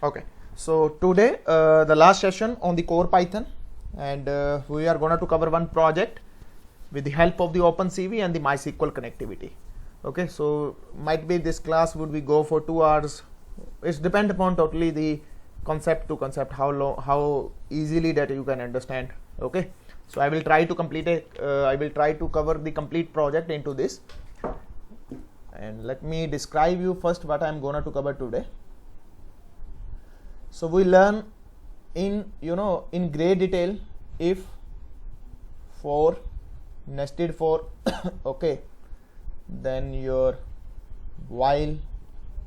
Okay, so today the last session on the core Python, and we are going to cover one project with the help of the OpenCV and the MySQL connectivity. Okay, so might be this class would we go for 2 hours. It's depend upon totally the concept to concept, how long, how easily that you can understand. Okay, so I will try to complete it. I will try to cover the complete project into this, and let me describe you first what I am going to cover today. So we learn in in great detail if, for, nested for, okay, then your while.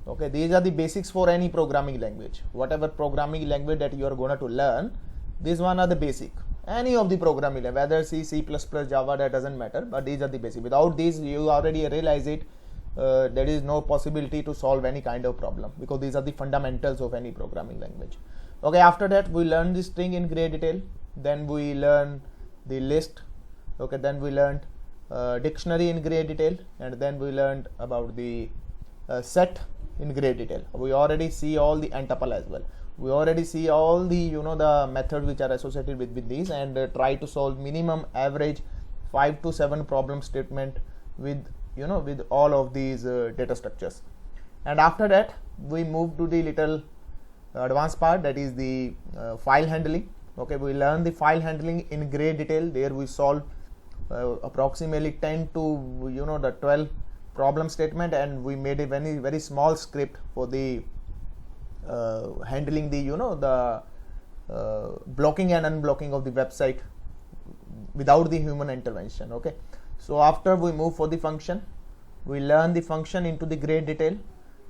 Okay, these are the basics for any programming language. Whatever programming language that you are going to learn, these one are the basic. Any of the programming language, whether C, C++, Java, that doesn't matter, but these are the basic. Without these, you already realize it. There is no possibility to solve any kind of problem, because these are the fundamentals of any programming language. Okay, after that we learn the string in great detail, then we learn the list. Okay, then we learned dictionary in great detail, and then we learned about the set in great detail. We already see all the and tuple as well. We already see all the the methods which are associated with these, and try to solve minimum average 5 to 7 problem statement with with all of these data structures. And after that we move to the little advanced part, that is the file handling. Okay, we learn the file handling in great detail. There we solve approximately 10 to the 12 problem statement, and we made a very small script for the handling the the blocking and unblocking of the website without the human intervention. Okay, so after we move for the function, we learn the function into the great detail.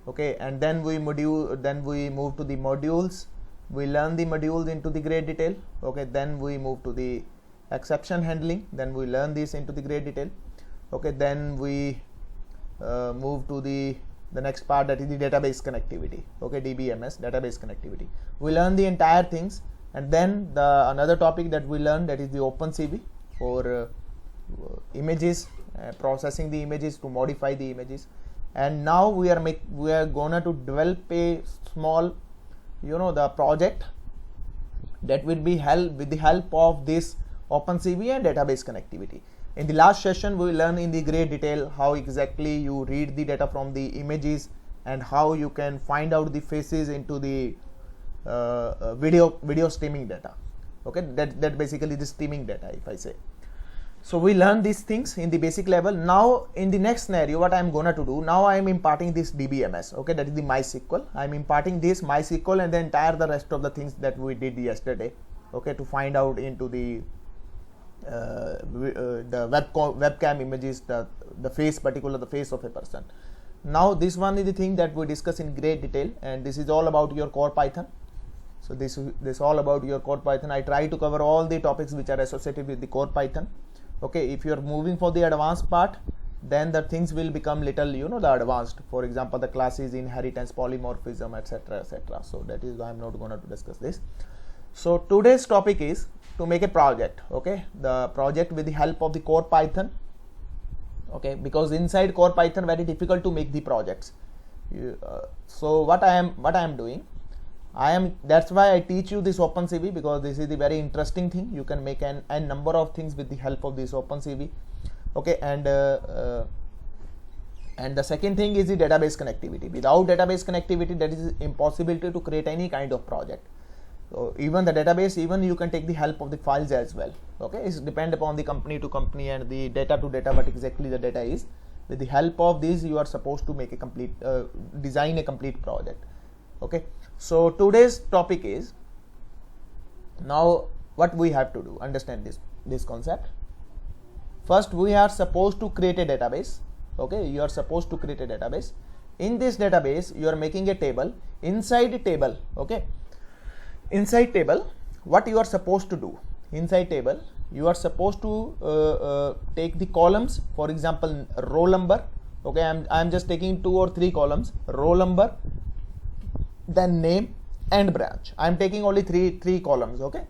Okay, and then we move to the modules. We learn the modules into the great detail. Okay, then we move to the exception handling. Then we learn this into the great detail. Okay, then we move to the next part, that is the database connectivity. Okay, DBMS, database connectivity. We learn the entire things, and then the another topic that we learn, that is the OpenCV for images, processing the images, to modify the images. And now we are gonna to develop a small the project that will be with the help of this OpenCV and database connectivity. In the last session we learn in the great detail how exactly you read the data from the images, and how you can find out the faces into the video streaming data. Okay, that basically the streaming data, if I say. So we learn these things in the basic level. Now in the next scenario, what I am gonna to do, now I am imparting this DBMS. Okay, that is the MySQL. I am imparting this MySQL and the rest of the things that we did yesterday. Okay, to find out into the webcam images, the face, the face of a person. Now this one is the thing that we discuss in great detail, and this is all about your core Python. So this all about your core Python. I try to cover all the topics which are associated with the core Python. Okay, if you are moving for the advanced part, then the things will become little the advanced. For example, the classes, inheritance, polymorphism, etc., etc. So that is why I'm not going to discuss this. So today's topic is to make a project. Okay, the project with the help of the core Python. Okay, because inside core Python very difficult to make the projects. So what I am doing, that's why I teach you this OpenCV, because this is the very interesting thing. You can make a number of things with the help of this OpenCV. Okay, and the second thing is the database connectivity. Without database connectivity, that is impossibility to create any kind of project. So even the database, even you can take the help of the files as well. Okay, it's depend upon the company to company and the data to data, what exactly the data is. With the help of this, you are supposed to make a complete design a complete project. Okay, so today's topic is, now what we have to do, understand this concept. First, we are supposed to create a database. Okay, you are supposed to create a database. In this database, you are making a table. Inside the table, okay, inside table, what you are supposed to do, inside table you are supposed to take the columns. For example, roll number. Okay, I'm just taking 2 or 3 columns, roll number, then name and branch. I'm taking only three columns. Okay,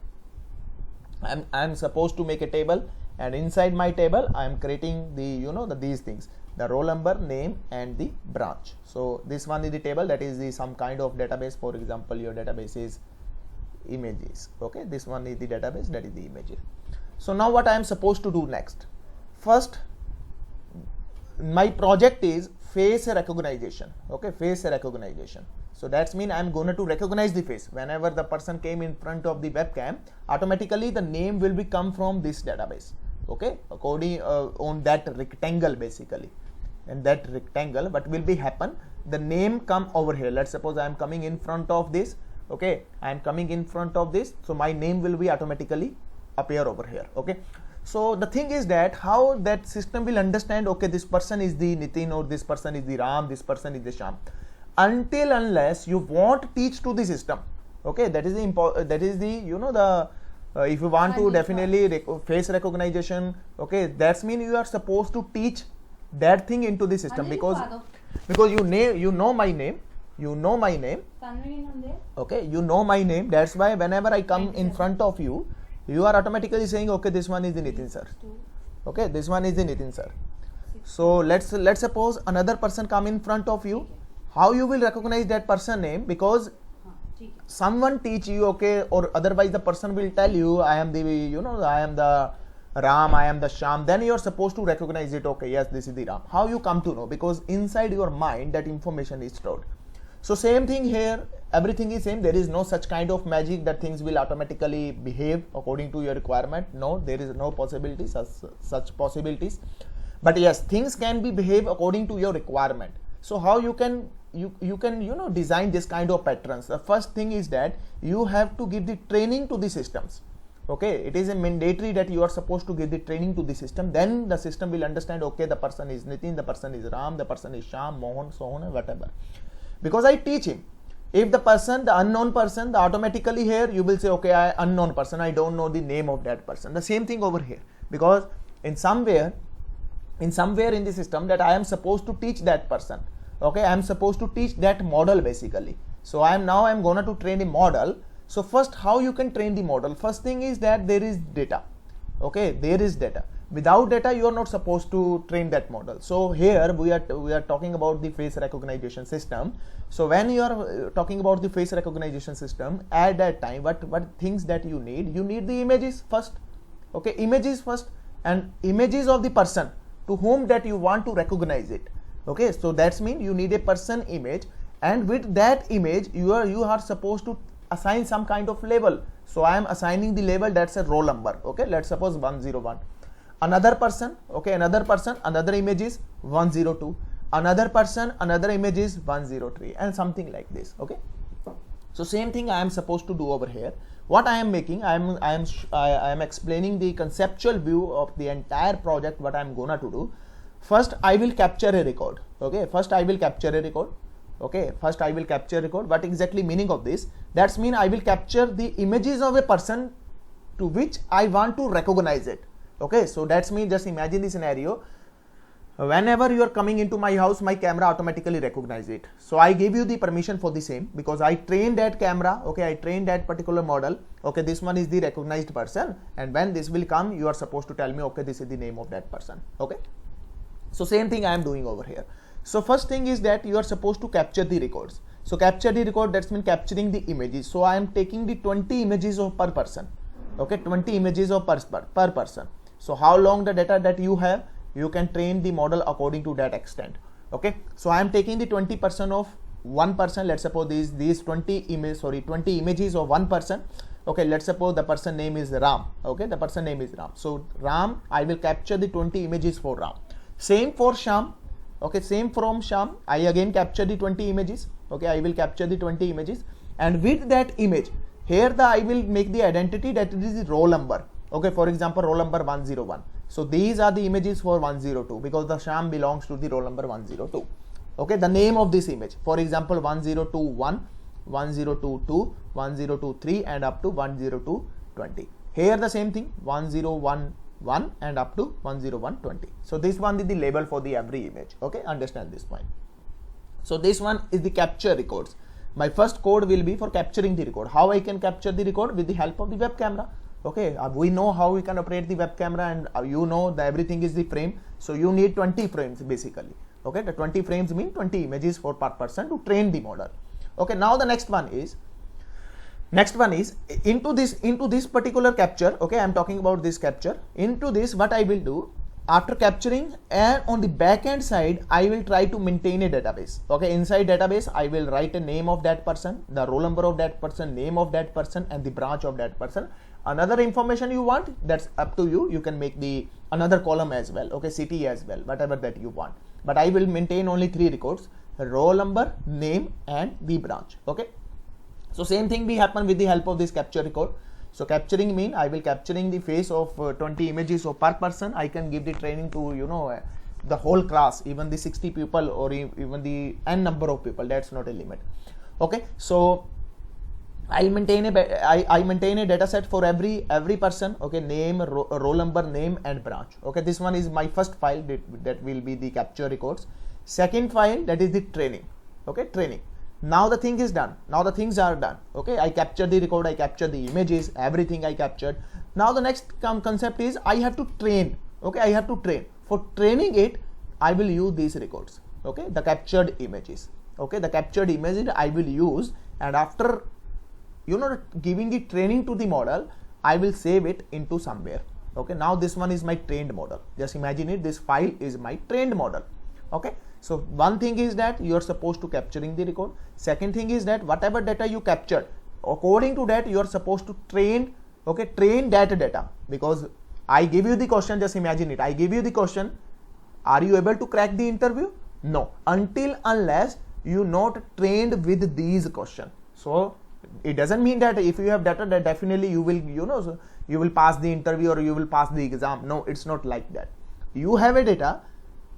I'm supposed to make a table, and inside my table I am creating the these things. the roll number, name, and the branch. So this one is the table, that is the some kind of database. For example, your database is images. Okay, this one is the database, that is the images. So now what I am supposed to do next? First, my project is face recognition. Okay, face recognition. So that's mean I'm going to recognize the face. Whenever the person came in front of the webcam, automatically the name will be come from this database. Okay, according on that rectangle basically. And that rectangle, what will be happen? The name come over here. Let's suppose I am coming in front of this. Okay, I am coming in front of this. So my name will be automatically appear over here. Okay. So the thing is that how that system will understand, okay, this person is the Nitin, or this person is the Ram, this person is the Sham, until unless you won't teach to the system. Okay, that is the that is the, you know, the if you want to definitely face recognition, okay, that's mean you are supposed to teach that thing into the system, because you know my name, okay, you know my name. That's why whenever I come in front of you, you are automatically saying, okay, this one is the Nitin sir. Okay, this one is the Nitin sir. So let's suppose another person come in front of you. How you will recognize that person name? Because someone teach you, okay, or otherwise the person will tell you, I am the, you know, I am the Ram, I am the Sham. Then you are supposed to recognize it. Okay, yes, this is the Ram. How you come to know? Because inside your mind that information is stored. So same thing here, everything is same. There is no such kind of magic that things will automatically behave according to your requirement. No, there is no possibilities, such possibilities. But yes, things can be behave according to your requirement. So how you can you know, design this kind of patterns? The first thing is that you have to give the training to the systems. Okay, it is a mandatory that you are supposed to give the training to the system. Then the system will understand, okay, the person is Nitin, the person is Ram, the person is Sham, Mohan, so on and whatever. Because I teach him. If the person, the unknown person, the automatically here you will say, okay, I unknown person, I don't know the name of that person. The same thing over here, because in somewhere in the system that I am supposed to teach that person. Okay, I am supposed to teach that model basically. So I am going to train a model. So first, how you can train the model? First thing is that there is data. Okay, there is data. Without data, you are not supposed to train that model. So here we are talking about the face recognition system. So when you are talking about the face recognition system, at that time, what things that you need the images first. Okay, images first, and images of the person to whom that you want to recognize it. Okay, so that's mean you need a person image, and with that image you are supposed to assign some kind of label. So I am assigning the label, that's a roll number. Okay, let's suppose 101. Another person, okay, another image is 102. Another person, another image is 103, and something like this. Okay, so same thing I am supposed to do over here. What I am making, I am explaining the conceptual view of the entire project. What I am gonna to do. First, I will capture a record. Okay, first I will capture a record. Okay, first I will capture record. What exactly meaning of this? That's mean I will capture the images of a person to which I want to recognize it. Okay, so that's mean just imagine the scenario. Whenever you are coming into my house, my camera automatically recognize it. So I give you the permission for the same, because I trained that camera. Okay, I trained that particular model. Okay, this one is the recognized person, and when this will come, you are supposed to tell me, okay, this is the name of that person. Okay, so same thing I am doing over here. So first thing is that you are supposed to capture the records. So capture the record, that's mean capturing the images. So I am taking the 20 images of per person. Okay, 20 images of per person. So how long the data that you have, you can train the model according to that extent. Okay, so I am taking the 20% of one person. Let's suppose these 20 images of one person. Okay, let's suppose the person name is Ram. Okay, the person name is Ram. So Ram, I will capture the 20 images for Ram. Same for Sham. Okay, same from Sham, I again capture the 20 images. Okay, I will capture the 20 images, and with that image here I will make the identity that it is the roll number. Okay, for example, roll number 101. So these are the images for 102, because the Sham belongs to the roll number 102. Okay, the name of this image, for example, 1021, 1022, 1023, and up to 10220. Here the same thing, 1011 and up to 10120. So this one is the label for the every image. Okay, understand this point. So this one is the capture records. My first code will be for capturing the record. How I can capture the record? With the help of the web camera. Okay, we know how we can operate the web camera, and you know that everything is the frame, so you need 20 frames basically. Okay, the 20 frames mean 20 images per person to train the model. Okay, now the next one is into this particular capture. Okay, I'm talking about this capture. Into this, what I will do after capturing, and on the backend side I will try to maintain a database. Okay, inside database I will write a name of that person, the roll number of that person, name of that person, and the branch of that person. Another information you want, that's up to you, you can make the another column as well. Okay, city as well, whatever that you want, but I will maintain only 3 records: roll number, name, and the branch. Okay, so same thing will happen with the help of this capture record. So capturing mean I will capturing the face of 20 images of per person. I can give the training to, you know, the whole class, even the 60 people or even the n number of people. That's not a limit. Okay, so I maintain a data set for every person. Okay, name, roll number, name, and branch. Okay, this one is my first file that will be the capture records. Second file, that is the training. Okay, training. Now the thing is done. Now the things are done. Okay, I captured the record, I captured the images, everything I captured. Now the next concept is I have to train. Okay, I have to train. For training it, I will use these records. Okay, the captured images. Okay, the captured images I will use, and after, you know, giving the training to the model, I will save it into somewhere. Okay, now this one is my trained model. Just imagine it, this file is my trained model. Okay, so one thing is that you are supposed to capturing the record. Second thing is that whatever data you captured, according to that you are supposed to train. Okay, train that data, because I give you the question. Just imagine it, I give you the question, are you able to crack the interview? No, until unless you not trained with these questions. So it doesn't mean that if you have data that definitely you will, you know, so you will pass the interview or you will pass the exam. No, it's not like that. You have a data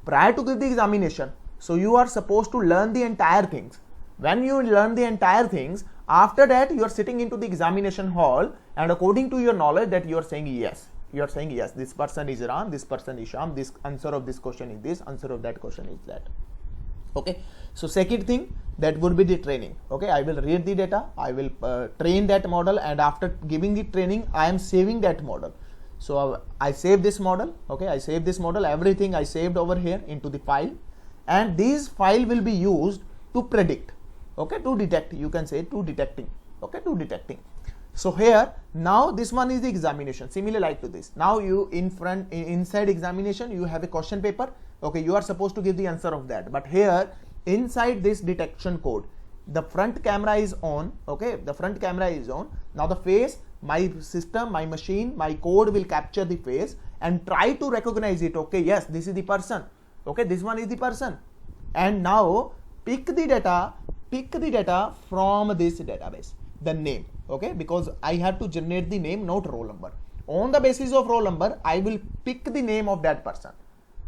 prior to give the examination, so you are supposed to learn the entire things. When you learn the entire things, after that you are sitting into the examination hall, and according to your knowledge that you are saying yes, this person is Ram, this person is Sham, this answer of this question is this, answer of that question is that. Okay, so second thing, that would be the training. Okay, I will read the data, I will train that model, and after giving the training I am saving that model. So I save this model. Okay, I save this model, everything I saved over here into the file, and this file will be used to predict. Okay, to detect, you can say to detecting. Okay, to detecting. So here now this one is the examination, similar like to this. Now you inside examination you have a question paper. Okay, you are supposed to give the answer of that, but here inside this detection code, the front camera is on. Okay, the front camera is on. Now the face, my system, my machine, my code will capture the face and try to recognize it. Okay, yes, this is the person. Okay, this one is the person, and now pick the data from this database, the name. Okay, because I have to generate the name, not roll number. On the basis of roll number, I will pick the name of that person.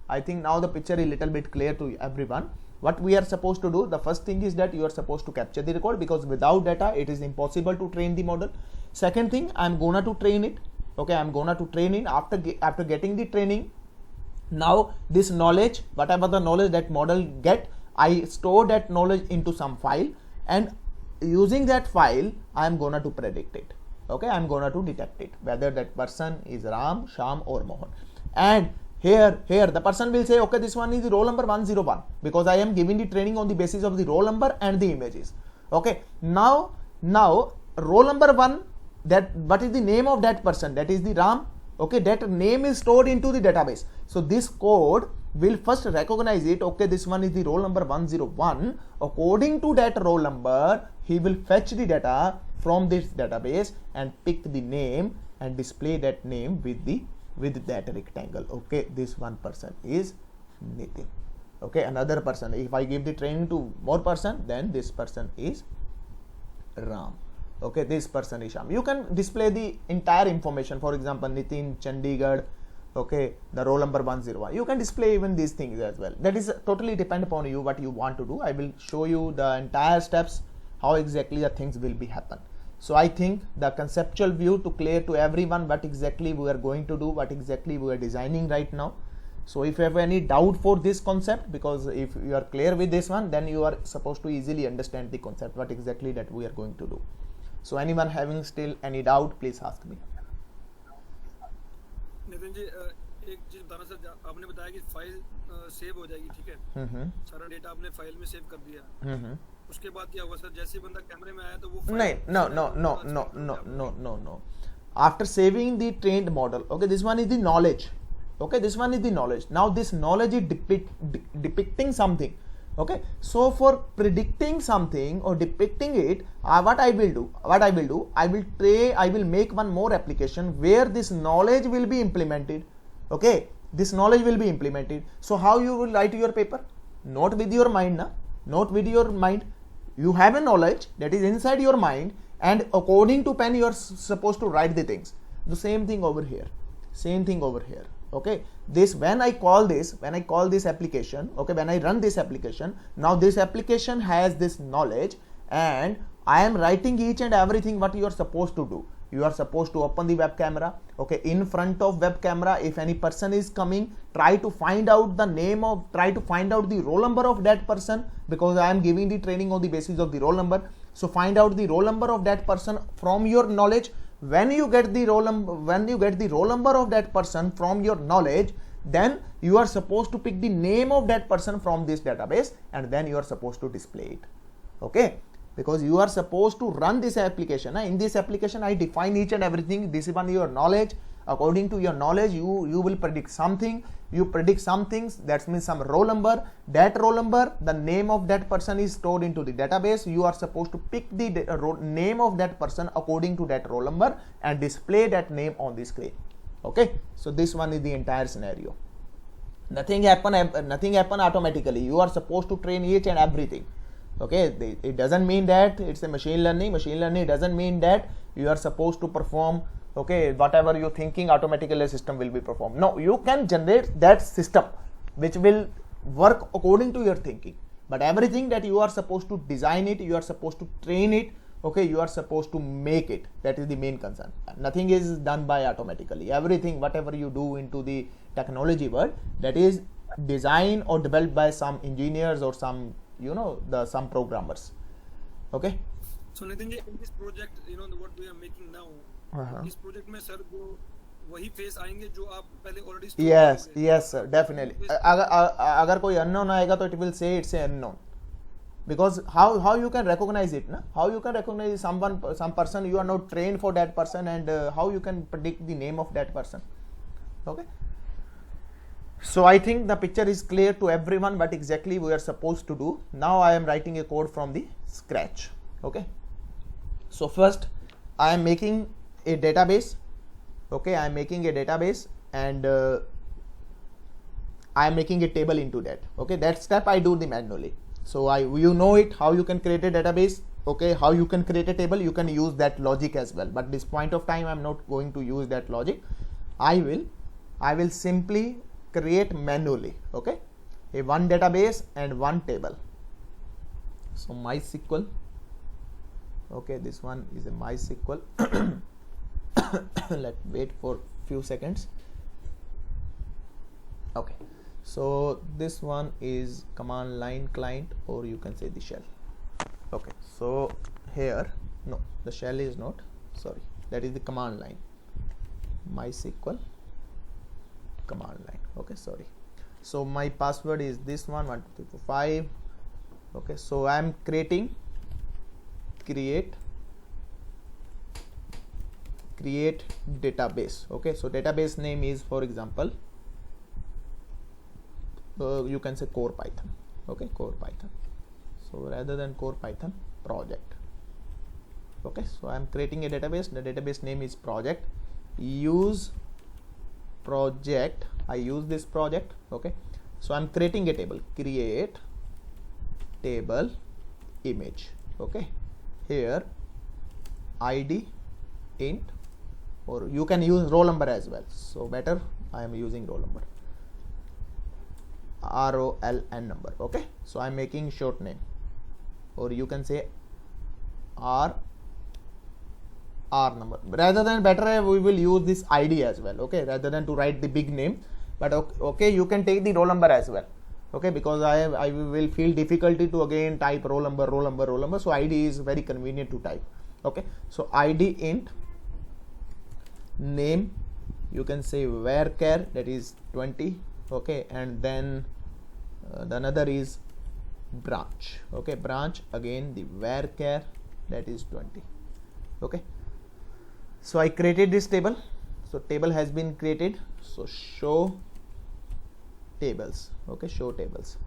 I think now the picture is little bit clear to everyone. What we are supposed to do, the first thing is that you are supposed to capture the record, because without data it is impossible to train the model. Second thing, I'm gonna to train it. Okay, I'm gonna to train it. After getting the training, now this knowledge, whatever the knowledge that model get, I store that knowledge into some file, and using that file I am gonna to predict it. Okay, I am gonna to detect it, whether that person is Ram, Sham, or Mohan. And here the person will say, okay, this one is the roll number 101, because I am giving the training on the basis of the roll number and the images. Okay, now roll number 1, that what is the name of that person, that is the Ram. Okay, that name is stored into the database. So this code will first recognize it. Okay, this one is the roll number 101. According to that roll number, he will fetch the data from this database and pick the name and display that name with that rectangle. Okay, this one person is Nitin. Okay, another person, if I give the training to more person, then this person is Ram. Okay, this person is Sham. You can display the entire information. For example, Nitin, Chandigarh. Okay, the roll number 101. You can display even these things as well. That is totally depend upon you what you want to do. I will show you the entire steps, how exactly the things will be happen. So I think the conceptual view to clear to everyone what exactly we are going to do, what exactly we are designing right now. So if you have any doubt for this concept, because if you are clear with this one, then you are supposed to easily understand the concept, what exactly that we are going to do. So anyone having still any doubt, please ask me. Nitin ji एक चीज बताना sir, आपने बताया कि file save हो जाएगी, ठीक है, सारा डेटा आपने फाइल में सेव कर दिया, उसके बाद क्या हुआ सर? जैसे ही बंदा कैमरे में आया तो वो नहीं, no, no, no, no, no, no, no, no. After saving the trained model, okay, this one is the knowledge. Okay, this one is the knowledge. Now this knowledge is depicting something. Okay, so for predicting something or depicting it, what I will do, I will make one more application where this knowledge will be implemented. Okay, this knowledge will be implemented. So how you will write your paper? Not with your mind, na? Not with your mind. You have a knowledge that is inside your mind, and according to pen you are supposed to write the things. The same thing over here, same thing over here. Okay, this when I call this application, okay, when I run this application, now this application has this knowledge, and I am writing each and everything what you are supposed to do. You are supposed to open the web camera. Okay, in front of web camera, if any person is coming, try to find out the roll number of that person, because I am giving the training on the basis of the roll number. So find out the roll number of that person from your knowledge. When you get the roll number of that person from your knowledge, then you are supposed to pick the name of that person from this database, and then you are supposed to display it. Okay, because you are supposed to run this application. In this application I define each and everything. This is one your knowledge. According to your knowledge, you will predict something. You predict some things, that means some roll number. That roll number, the name of that person is stored into the database. You are supposed to pick the name of that person according to that roll number and display that name on the screen. Okay, so this one is the entire scenario. Nothing happen automatically. You are supposed to train each and everything. Okay, it doesn't mean that it's a machine learning doesn't mean that you are supposed to perform, okay, whatever you're thinking automatically a system will be performed. No, you can generate that system which will work according to your thinking, but everything that you are supposed to design it, you are supposed to train it, okay, you are supposed to make it. That is the main concern. Nothing is done by automatically. Everything whatever you do into the technology world, that is designed or developed by some engineers or some some programmers. Okay, so Nitin ji, in this project, what we are making now, इस project में sir वो वही face आएंगे जो आप पहले already yes sir, definitely. अगर कोई unknown आएगा तो it will say it's an unknown, because how you can recognize it, na? How you can recognize some person you are not trained for that person, and how you can predict the name of that person. Okay, so I think the picture is clear to everyone what exactly we are supposed to do. Now I am writing a code from the scratch. Okay, so first I am making a database. Okay, I am making a database, and I am making a table into that. Okay, that step I do the manually. So you know it, how you can create a database. Okay, how you can create a table, you can use that logic as well, but this point of time I am not going to use that logic. I will simply create manually, okay, a one database and one table. So MySQL, okay, this one is a MySQL. Let's wait for few seconds. Okay, so this one is command line client, or you can say the shell. Okay, so here, no, the shell is not, sorry, that is the command line, MySQL command line. Okay, sorry. So my password is this one, 1 2 3 4 5. Okay, so I am create database. Okay, so database name is, for example, you can say core Python. Okay, core Python. So rather than core Python, project. Okay, so I am creating a database. The database name is project. Use project. I use this project. Okay, so I'm creating a table. Create table image. Okay, here id int, or you can use roll number as well. So better I am using roll number, ROLN number. Okay, so I'm making short name, or you can say R number. Rather than, better we will use this ID as well. Okay, rather than to write the big name, but okay, you can take the roll number as well. Okay, because I will feel difficulty to again type roll number. So ID is very convenient to type. Okay, so ID int name you can say varchar, that is 20. Okay, and then the another is branch. Okay, branch, again the varchar, that is 20. Okay, so I created this table. So table has been created. So show tables. Okay, show tables.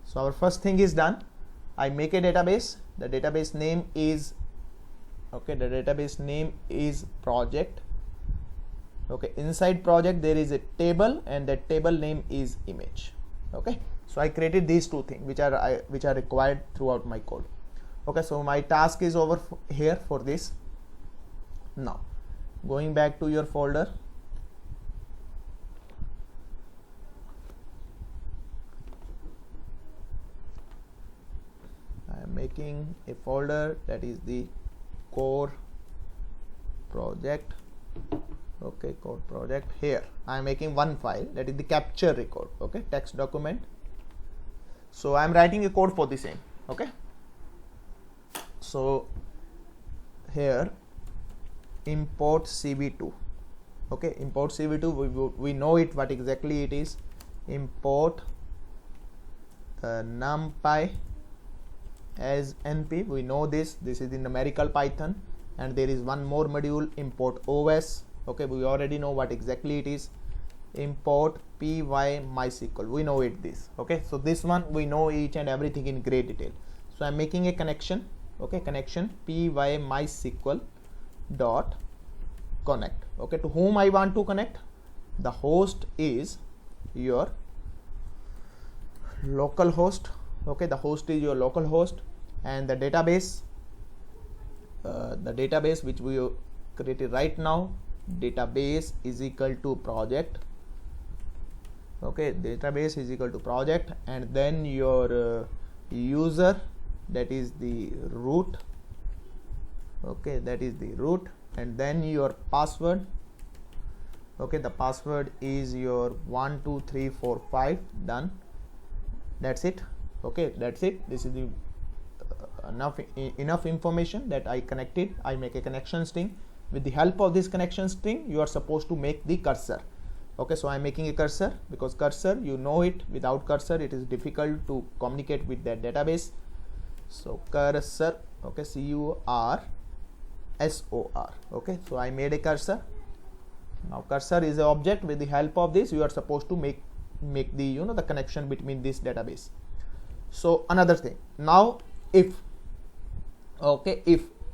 So our first thing is done. I make a database. The database name is, okay, the database name is project. Okay, inside project there is a table, and that table name is image. Okay, so I created these two things which are required throughout my code. Okay, so my task is over here for this. Now going back to your folder, I am making a folder that is the core project. Okay, core project. Here I am making one file, that is the capture record. Okay, text document. So I am writing a code for the same. Okay, so here import cv2. Okay, import cv2, we know it, what exactly it is. Import numpy as np, we know this is in numerical Python. And there is one more module, import os. Okay, we already know what exactly it is. Import py mysql, we know it this. Okay, so this one we know each and everything in great detail. So I'm making a connection. Okay, connection py mysql dot connect. Okay, to whom I want to connect? The host is your local host. Okay, the host is your local host, and the database which we created right now, database is equal to project. Okay, database is equal to project, and then your user, that is the root. Okay, that is the root, and then your password. Okay, the password is your 12345. Done. That's it. Okay, that's it. This is the enough information that I connected. I make a connection string. With the help of this connection string, you are supposed to make the cursor. Okay, so I'm making a cursor, because cursor, you know it, without cursor it is difficult to communicate with that database. So cursor, okay, cursor. Okay, so I made a cursor. Now cursor is an object. With the help of this, you are supposed to make the the connection between this database. So another thing, now if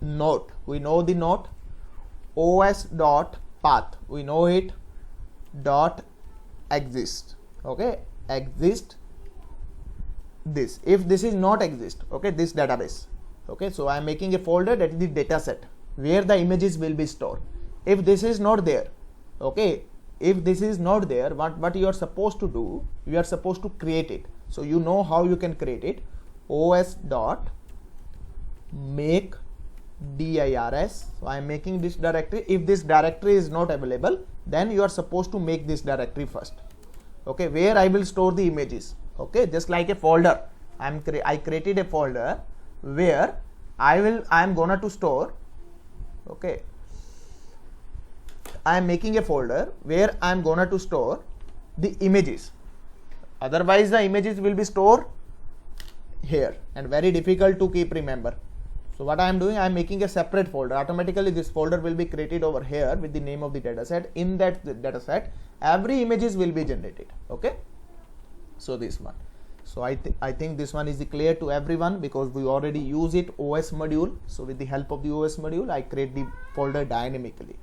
note, we know the note, os dot path, we know it, dot exist. Okay, exist this. If this is not exist, okay, this database. Okay, so I am making a folder, that is the data set, where the images will be stored. If this is not there, okay, if this is not there, what you are supposed to do, you are supposed to create it. So you know how you can create it. Os dot make dirs. So I am making this directory. If this directory is not available, then you are supposed to make this directory first. Okay, where I will store the images. Okay, just like a folder, I created a folder where I am gonna to store. Okay, I am making a folder where I am gonna to store the images. Otherwise the images will be stored here and very difficult to keep remember. So what I am doing, I am making a separate folder. Automatically this folder will be created over here with the name of the dataset. In that dataset, every images will be generated. Okay, so this one. So I think this one is clear to everyone, because we already use it, OS module. So with the help of the OS module, I create the folder dynamically.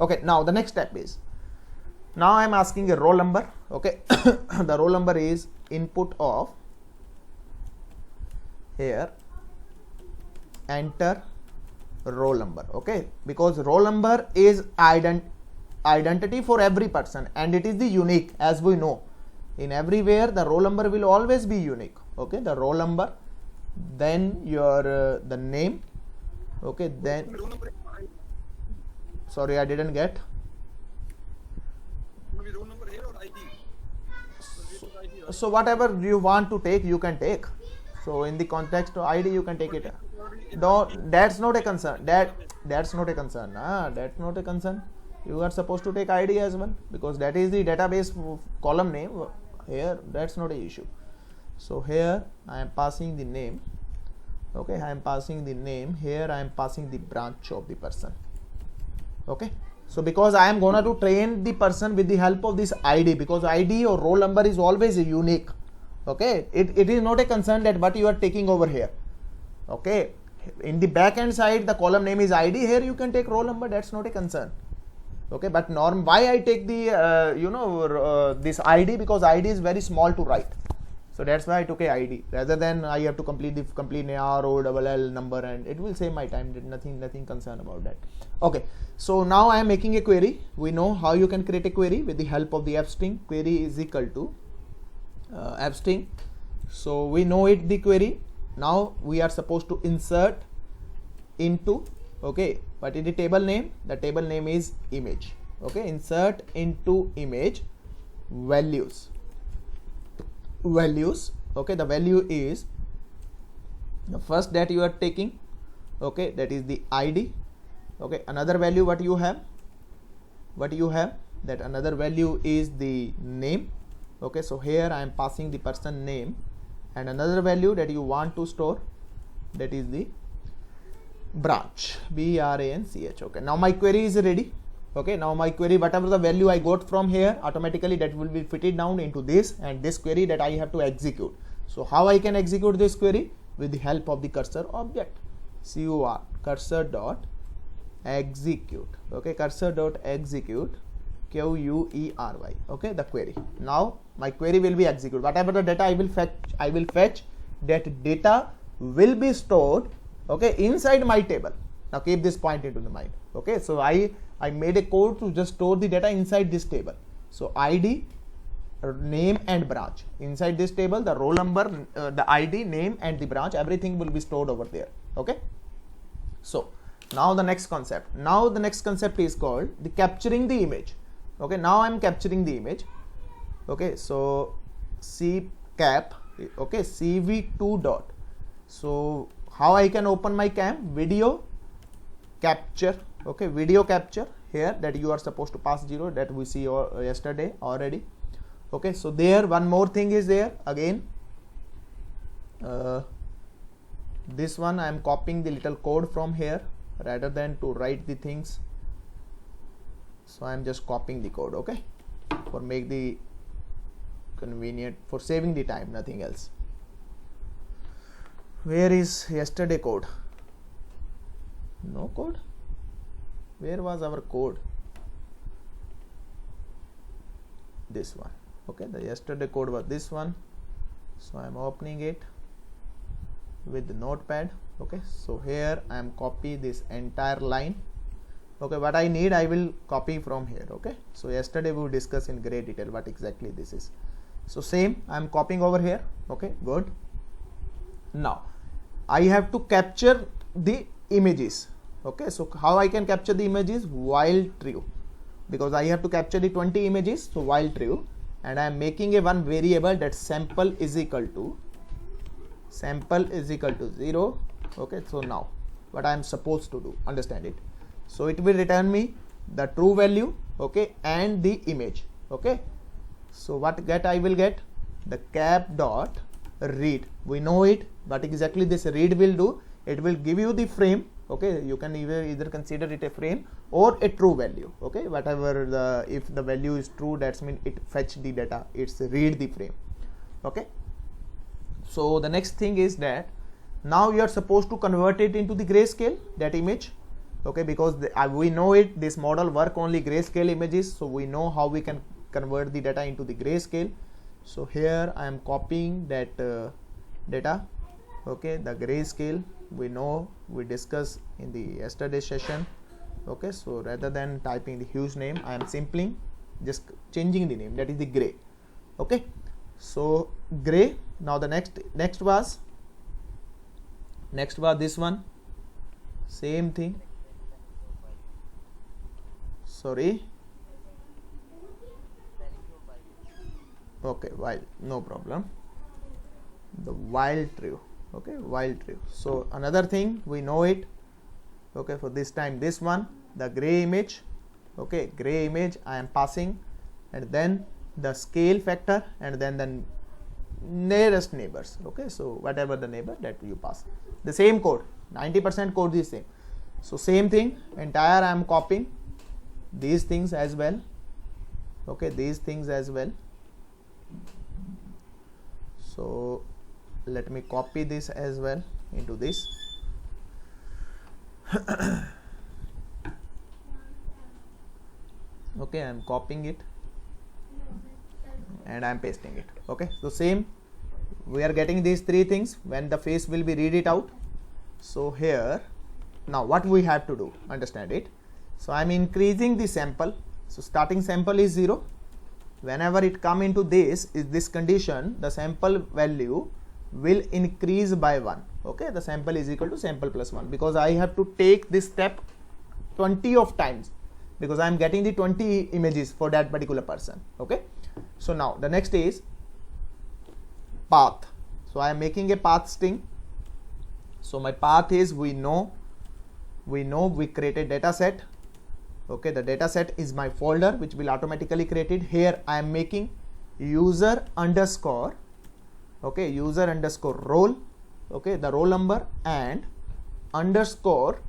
Okay, now the next step is, now I am asking a roll number. Okay, the roll number is input of, here enter roll number. Okay, because roll number is identity for every person, and it is the unique, as we know. In everywhere the roll number will always be unique. Okay, the roll number, then your the name. Okay, then sorry, I didn't get. roll number here or ID? So whatever you want to take, you can take. So in the context of ID, you can take it. No, that's not a concern. That's not a concern. That's not a concern. you are supposed to take ID as well, because that is the database column name. Here that's not an issue. So here I am passing the name. Okay, I am passing the name. Here I am passing the branch of the person. Okay, so because I am gonna to train the person with the help of this ID, because ID or roll number is always unique. Okay, it is not a concern that what you are taking over here. Okay, in the back end side the column name is ID. Here you can take roll number, that's not a concern. Okay, but why I take the this ID, because ID is very small to write. So that's why I took a ID rather than I have to complete name, ROLL number, and it will save my time. Nothing concern about that. Okay, so now I am making a query. We know how you can create a query with the help of the f-string. Query is equal to f-string. So we know it, the query. Now we are supposed to insert into, okay, what is the table name? The table name is image. Okay, insert into image values. Okay, the value is the first that you are taking. Okay, that is the ID. Okay, another value what you have that another value is the name. Okay, so here I am passing the person name, and another value that you want to store, that is the branch, branch. Okay, now my query is ready. Okay, now my query, whatever the value I got from here, automatically that will be fitted down into this, and this query that I have to execute. So how I can execute this query? With the help of the cursor object. CUR, cursor dot execute. Okay, cursor dot execute, QUERY. Okay, the query. Now my query will be executed. Whatever the data I will fetch, that data will be stored, okay, inside my table. Now keep this point into the mind. Okay, so I made a code to just store the data inside this table. So ID, name and branch. Inside this table, the roll number, the ID, name and the branch, everything will be stored over there. Okay, so now the next concept. Now the next concept is called the capturing the image. Okay, now I am capturing the image. Okay, so CCAP, okay, CV2 dot. So how I can open my cam? Video capture. Okay, video capture here, that you are supposed to pass 0, that we see yesterday already. Okay, so there one more thing is there again. This one I am copying the little code from here rather than to write the things. So I am just copying the code, okay, for make the convenient, for saving the time, nothing else. Where is yesterday code? No code. Where was our code? This one. Okay, the yesterday code was this one. So I am opening it with the notepad. Okay, so here I am copy this entire line. Okay, what I need I will copy from here. Okay, so yesterday we will discuss in great detail what exactly this is. So same I am copying over here. Okay, good. Now I have to capture the images. Okay, so how I can capture the images? While true, because I have to capture the 20 images. So while true, and I am making a one variable that sample is equal to 0. Okay, so now what I am supposed to do, understand it. So it will return me the true value, okay, and the image. Okay, so what I will get? The cap dot read. We know it, but exactly this read will do. It will give you the frame. Okay, you can either consider it a frame or a true value. Okay, whatever if the value is true, that's mean it fetch the data, it's read the frame. Okay, so the next thing is that now you are supposed to convert it into the grayscale, that image. Okay, because we know it, this model work only grayscale images, so we know how we can convert the data into the grayscale. So here I am copying that data. Okay, the grayscale we know, we discussed in the yesterday session. Okay, so rather than typing the huge name, I am simply just changing the name, that is the gray. Okay, so gray. Now the next was this one, same thing. Sorry. Okay, while, no problem. The while true. Okay, while true. So another thing we know it. Okay, for this time this one, the gray image. okay, gray image I am passing, and then the scale factor, and then the nearest neighbors. Okay, so whatever the neighbor that you pass, the same code, 90% code is same. So same thing, entire I am copying these things as well. Okay, these things as well. So let me copy this as well into this. Okay, I am copying it and I am pasting it. Okay, so same, we are getting these three things when the face will be read it out. So here now what we have to do, understand it. So I am increasing the sample. So starting sample is 0. Whenever it come into this is this condition, the sample value will increase by 1. Okay, the sample is equal to sample plus 1, because I have to take this step 20 of times, because I am getting the 20 images for that particular person. Okay, so now the next is path. So I am making a path string. So my path is, we know we created data set. Okay, the data set is my folder which will automatically created. Here I am making user underscore, okay, user underscore role, okay, the roll number, and underscore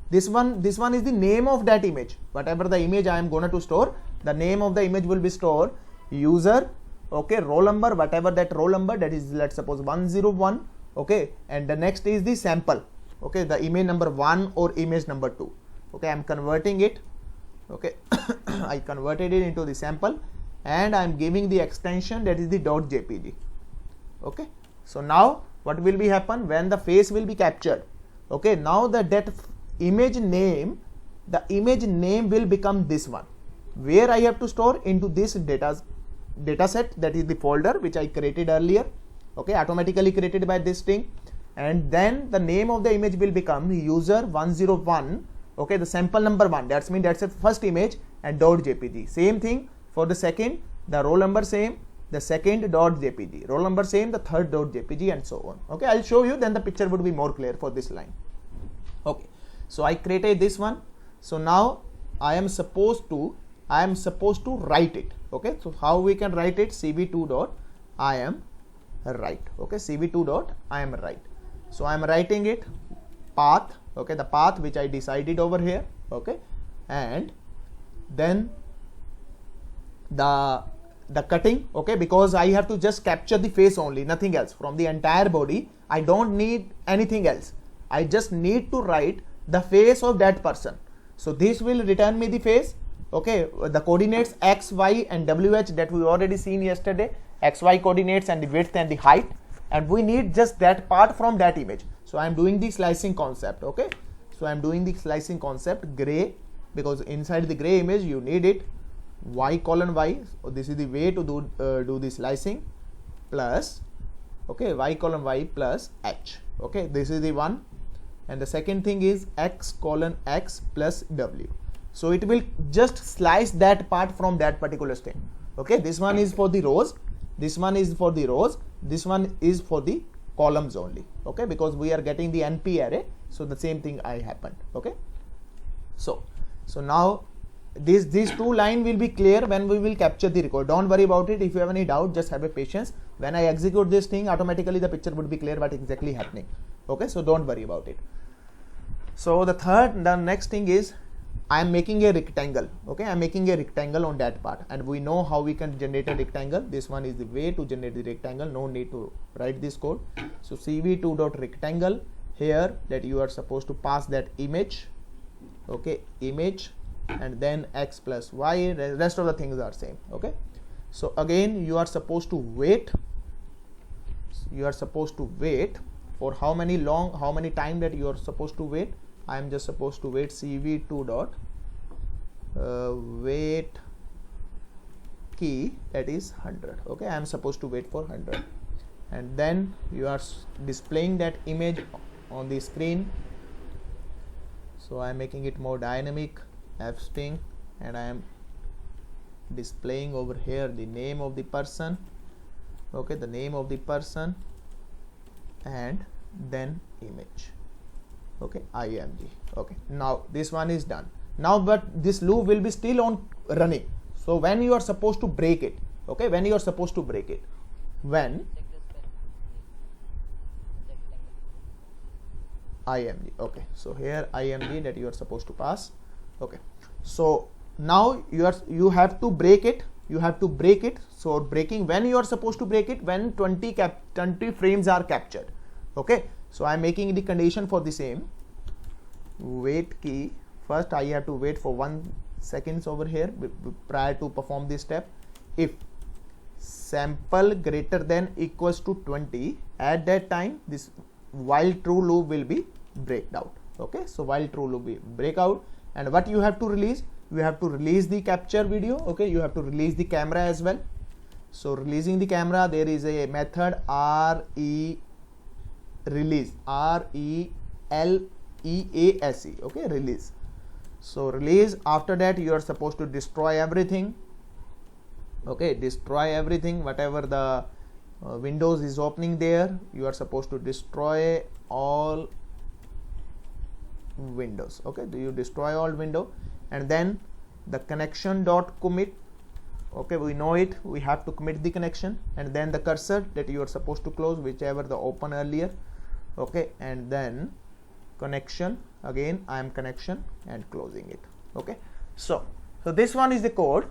this one is the name of that image. Whatever the image I am going to store, the name of the image will be stored user, okay, roll number, whatever that roll number, that is, let's suppose 101. Okay, and the next is the sample, okay, the image number 1 or image number 2. Okay, I am converting it. Okay, I converted it into the sample, and I am giving the extension, that is the .jpg. Okay, so now what will be happen when the face will be captured? Okay, now that image name, the image name will become this one, where I have to store into this data set, that is the folder which I created earlier. Okay, automatically created by this string, and then the name of the image will become user 101. Okay, the sample number 1, that's mean that's the first image, and .jpg. Same thing for the second, the roll number same, the second .jpg, roll number same, the third .jpg, and so on. Okay, I'll show you, then the picture would be more clear for this line. Okay, so I created this one. So now I am supposed to write it. Okay, so how we can write it? cv2.iam write. Okay, cv2.iam write. So I am writing it path. Okay, the path which I decided over here. Okay, and then the cutting. Okay, because I have to just capture the face only, nothing else from the entire body. I don't need anything else. I just need to write the face of that person. So this will return me the face. Okay, the coordinates x, y, and wh that we already seen yesterday, x, y coordinates and the width and the height, and we need just that part from that image. So I am doing the slicing concept. Okay, so I am doing the slicing concept gray, because inside the gray image you need it y colon y. So this is the way to do the slicing, plus, okay, y colon y plus h. Okay, this is the one, and the second thing is x colon x plus w. So it will just slice that part from that particular string. Okay, this one is for the rows, this one is for the rows, this one is for the columns only. Okay, because we are getting the NP array, so the same thing happened. Okay, so now these two line will be clear when we will capture the record. Don't worry about it. If you have any doubt, just have a patience. When I execute this thing, automatically the picture would be clear what exactly happening. Okay, so don't worry about it. So the next thing is I am making a rectangle. Okay, I am making a rectangle on that part, and we know how we can generate a rectangle. This one is the way to generate the rectangle. No need to write this code. So cv2.rectangle, here that you are supposed to pass that image. Okay, image, and then x plus y. The rest of the things are same. Okay, so again you are supposed to wait. You are supposed to wait for how many time that you are supposed to wait. I am just supposed to wait cv2 wait key, that is 100. Okay, I am supposed to wait for 100, and then you are displaying that image on the screen. So I am making it more dynamic, f string, and I am displaying over here the name of the person. Okay, the name of the person, and then image. Okay, img. Okay, now this one is done. now, but this loop will be still on running. So when you are supposed to break it, okay, when you are supposed to break it, when img, okay, so here img that you are supposed to pass, okay, so now you have to break it, so breaking, when you are supposed to break it, when 20 frames are captured, okay. So I am making the condition for the same wait key. First I have to wait for 1 seconds over here prior to perform this step. If sample greater than equals to 20, at that time this while true loop will be breaked out, okay. So while true loop will break out, and what you have to release, you have to release the capture video, okay, you have to release the camera as well. So releasing the camera, there is a method release, RELEASE, okay, release. So release, after that you are supposed to destroy everything, okay, destroy everything, whatever the windows is opening there, you are supposed to destroy all windows, okay. Do you destroy all window, and then the connection dot commit, okay, we know it, we have to commit the connection, and then the cursor that you are supposed to close, whichever the open earlier, okay, and then connection, again I am connection and closing it, okay. So this one is the code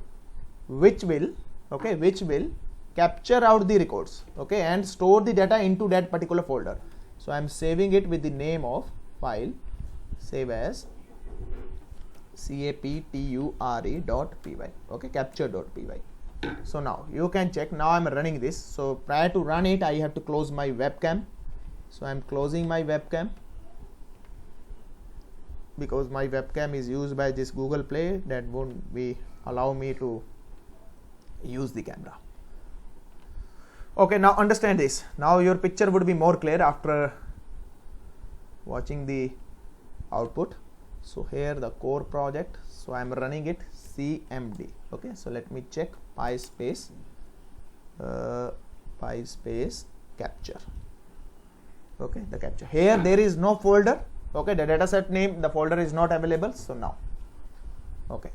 which will, okay, which will capture out the records, okay, and store the data into that particular folder. So I am saving it with the name of file, save as capture.py, okay, capture.py. So now you can check, now I am running this. So prior to run it, I have to close my webcam. So I am closing my webcam because my webcam is used by this Google Play, that won't be allow me to use the camera. Okay, now understand this. Now your picture would be more clear after watching the output. So here the core project, so I am running it cmd, okay. So let me check PySpace capture, okay, the capture. Here there is no folder, okay, the dataset name, the folder is not available. So now, okay,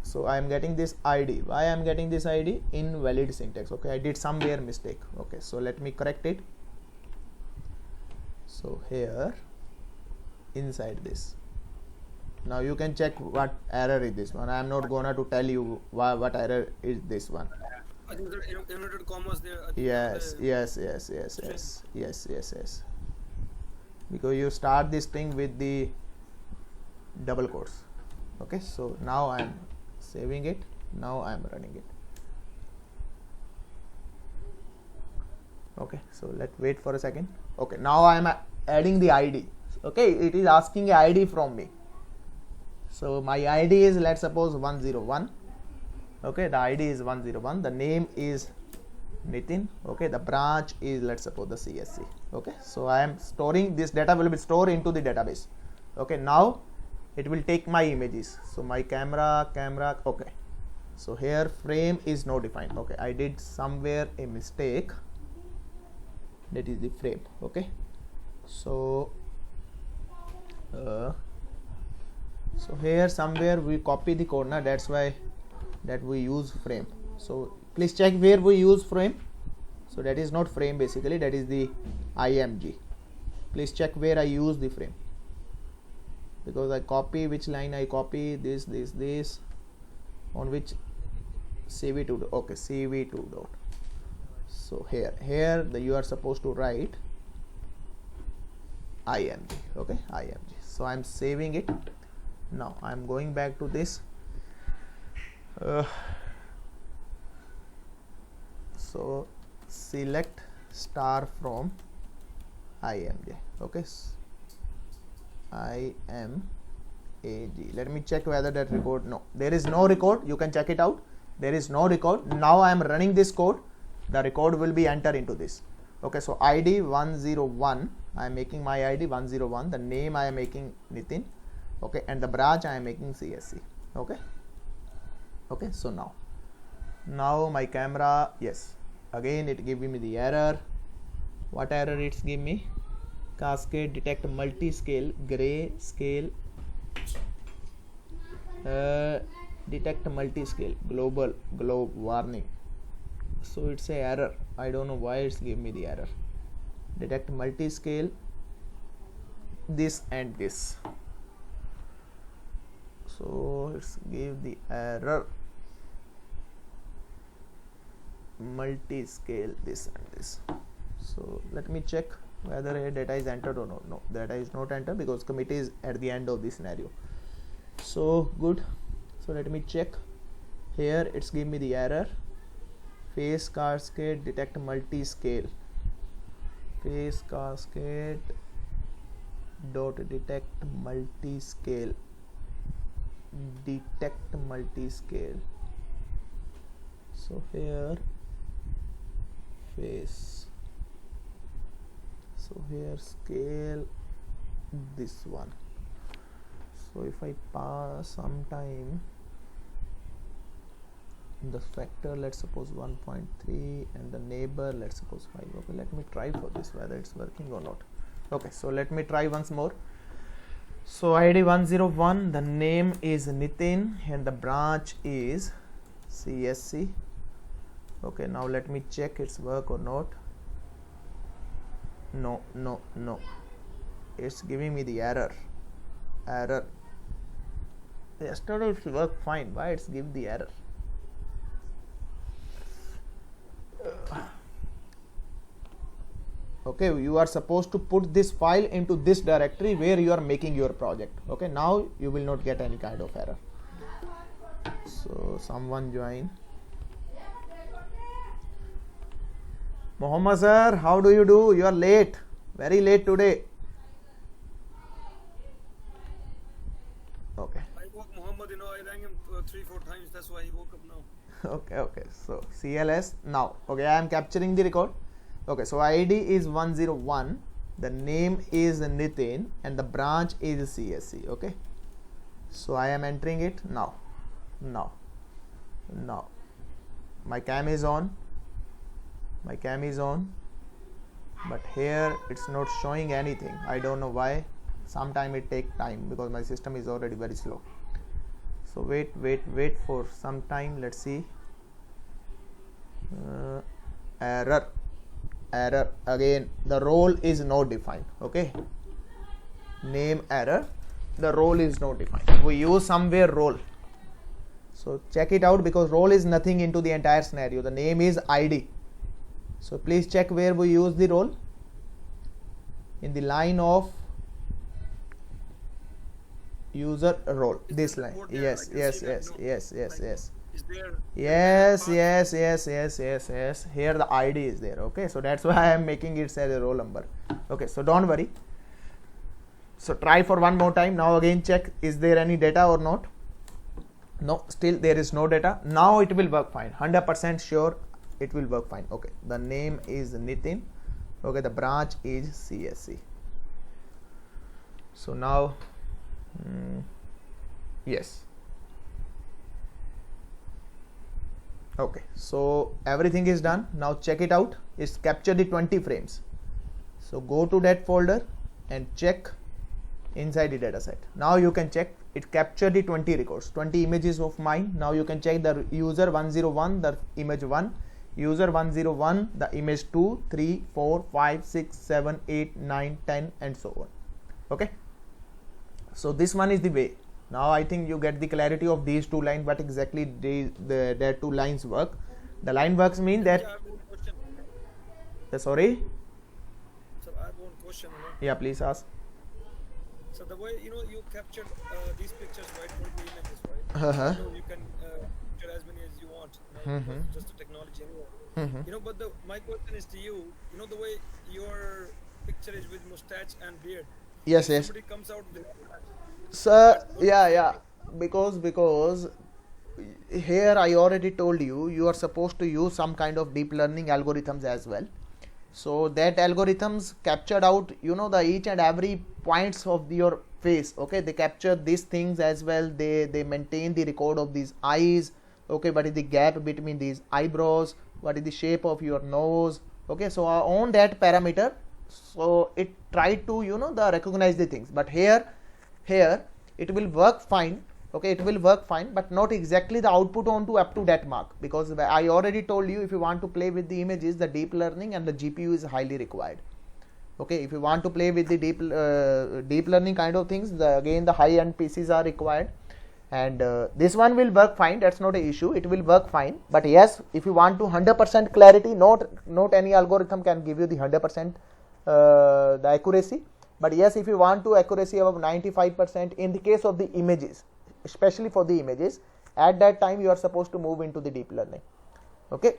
so I am getting this ID. Why I am getting this ID? Invalid syntax, okay, I did somewhere mistake, okay. So let me correct it. So here inside this, now you can check what error is this one. I am not gonna to tell you what error is this one. I think there inverted commas there. Yes, because you start this thing with the double quotes, okay. So now I am saving it, now I am running it, okay. So let's wait for a second, okay. Now I am adding the ID, okay, it is asking a ID from me. So my ID is, let's suppose 101, okay, the ID is 101, the name is Nitin, okay, the branch is, let's suppose, the CSC, okay. So I am storing, this data will be stored into the database, okay. Now it will take my images, so my camera, okay. So here frame is not defined, okay, I did somewhere a mistake, that is the frame, okay. So so here somewhere we copy the corner, that's why that we use frame. So please check where we use frame. So that is not frame, basically that is the img. Please check where I use the frame, because I copy, which line I copy, this on which cv2, okay, cv2 dot. So here you are supposed to write img, okay, img. So I am saving it. Now I am going back to this, so select star from img, okay, imag. Let me check whether that record, no, there is no record, you can check it out, there is no record. Now I am running this code, the record will be entered into this, okay. So ID 101, I am making my ID 101, the name I am making Nitin, okay, and the branch I am making CSC, okay. So now my camera, yes, again it give me the error. What error it's give me? Cascade detect multi-scale gray scale detect multi-scale global globe warning. So it's a error. I don't know why it's give me the error. Detect multi-scale this and this. So it's give the error multi-scale this and this. So let me check whether a data is entered or not. No, data is not entered because committee is at the end of this scenario. So good. So let me check. Here it's give me the error. Face cascade detect multi-scale. Face cascade dot detect multi-scale. Detect multi-scale. So here face. So here scale this one. So if I pass some time the factor, let's suppose 1.3 and the neighbor let's suppose 5. Okay, let me try for this whether it's working or not. Okay, so let me try once more. So ID 101, the name is Nitin and the branch is CSC. Okay, now let me check it's work or not. No, it's giving me the error. Yesterday it worked fine. Why it's give the error? Okay, you are supposed to put this file into this directory where you are making your project. Okay, now you will not get any kind of error. So someone join. Mohammed sir, how do you do? You are late, very late today. Okay. I woke Muhammad, I rang him 3-4 times. That's why he woke up now. Okay. So CLS now. Okay, I am capturing the record. Okay, so ID is 101. The name is Nitin and the branch is CSC. Okay. So I am entering it now. My cam is on. But here it's not showing anything. I don't know why. Sometime it take time because my system is already very slow. So wait for some time. Let's see. Error again. The role is not defined. Okay. Name error. The role is not defined. We use somewhere role. So check it out because role is nothing into the entire scenario. The name is ID. So please check where we use the role. In the line of user role. This line. Yes. Is there? Yes. Here the ID is there. Okay. So that's why I am making it as a roll number. Okay. So don't worry. So try for one more time. Now again check is there any data or not. No, still there is no data. Now it will work fine. 100% sure it will work fine. Okay. The name is Nitin. Okay. The branch is CSC. So now yes. Okay, so everything is done. Now check it out. It's captured the 20 frames. So go to that folder and check inside the dataset. Now you can check it captured the 20 records, 20 images of mine. Now you can check the user 101, the image 1, user 101, the image 2, 3, 4, 5, 6, 7, 8, 9, 10 and so on. Okay. So this one is the way. Now I think you get the clarity of these two lines, but exactly their two lines work. The line works mean that. Sorry. So I have one question. Yeah, please ask. So the way you captured these pictures, right, for the images, right? You can capture as many as you want. Just the technology anyway. But my question is to you. The way your picture is with mustache and beard. Yes. Somebody comes out with Sir, yeah. Because here I already told you are supposed to use some kind of deep learning algorithms as well. So that algorithms captured out, the each and every points of your face. Okay, they capture these things as well. They maintain the record of these eyes. Okay, what is the gap between these eyebrows? What is the shape of your nose? Okay, so on that parameter, so it tried to recognize the things. But here it will work fine okay, it will work fine, but not exactly the output onto up to that mark, because I already told you, if you want to play with the images, the deep learning and the GPU is highly required. Okay, if you want to play with the deep learning kind of things, again the high end PCs are required, and this one will work fine, that's not an issue, it will work fine. But yes, if you want to 100% clarity, not any algorithm can give you the 100% the accuracy, but yes, if you want to accuracy of 95% in the case of the images, especially for the images, at that time you are supposed to move into the deep learning. Okay,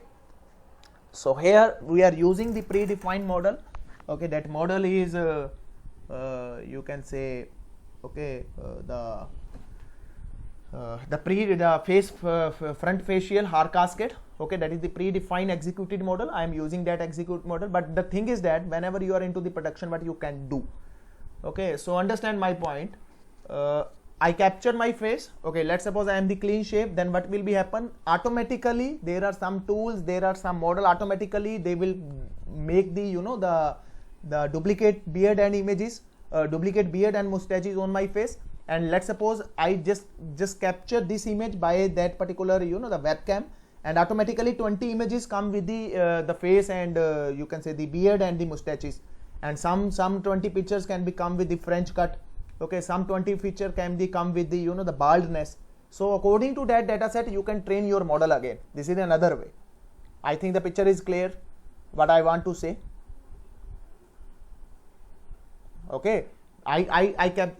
so here we are using the predefined model. Okay, that model is you can say, okay, the front facial Haar cascade. Okay, that is the predefined executed model. I am using that execute model, but the thing is that whenever you are into the production, what you can do. Okay, so understand my point. I capture my face. Okay, let's suppose I am the clean shape, then what will be happen? Automatically there are some tools, there are some model, automatically they will make the the duplicate beard and images, duplicate beard and mustaches on my face. And let's suppose I just capture this image by that particular the webcam, and automatically 20 images come with the face and you can say the beard and the mustaches, and some 20 pictures can become with the French cut. Okay, some 20 feature can come with the the baldness. So according to that data set, you can train your model again. This is another way. I think the picture is clear what I want to say. Okay,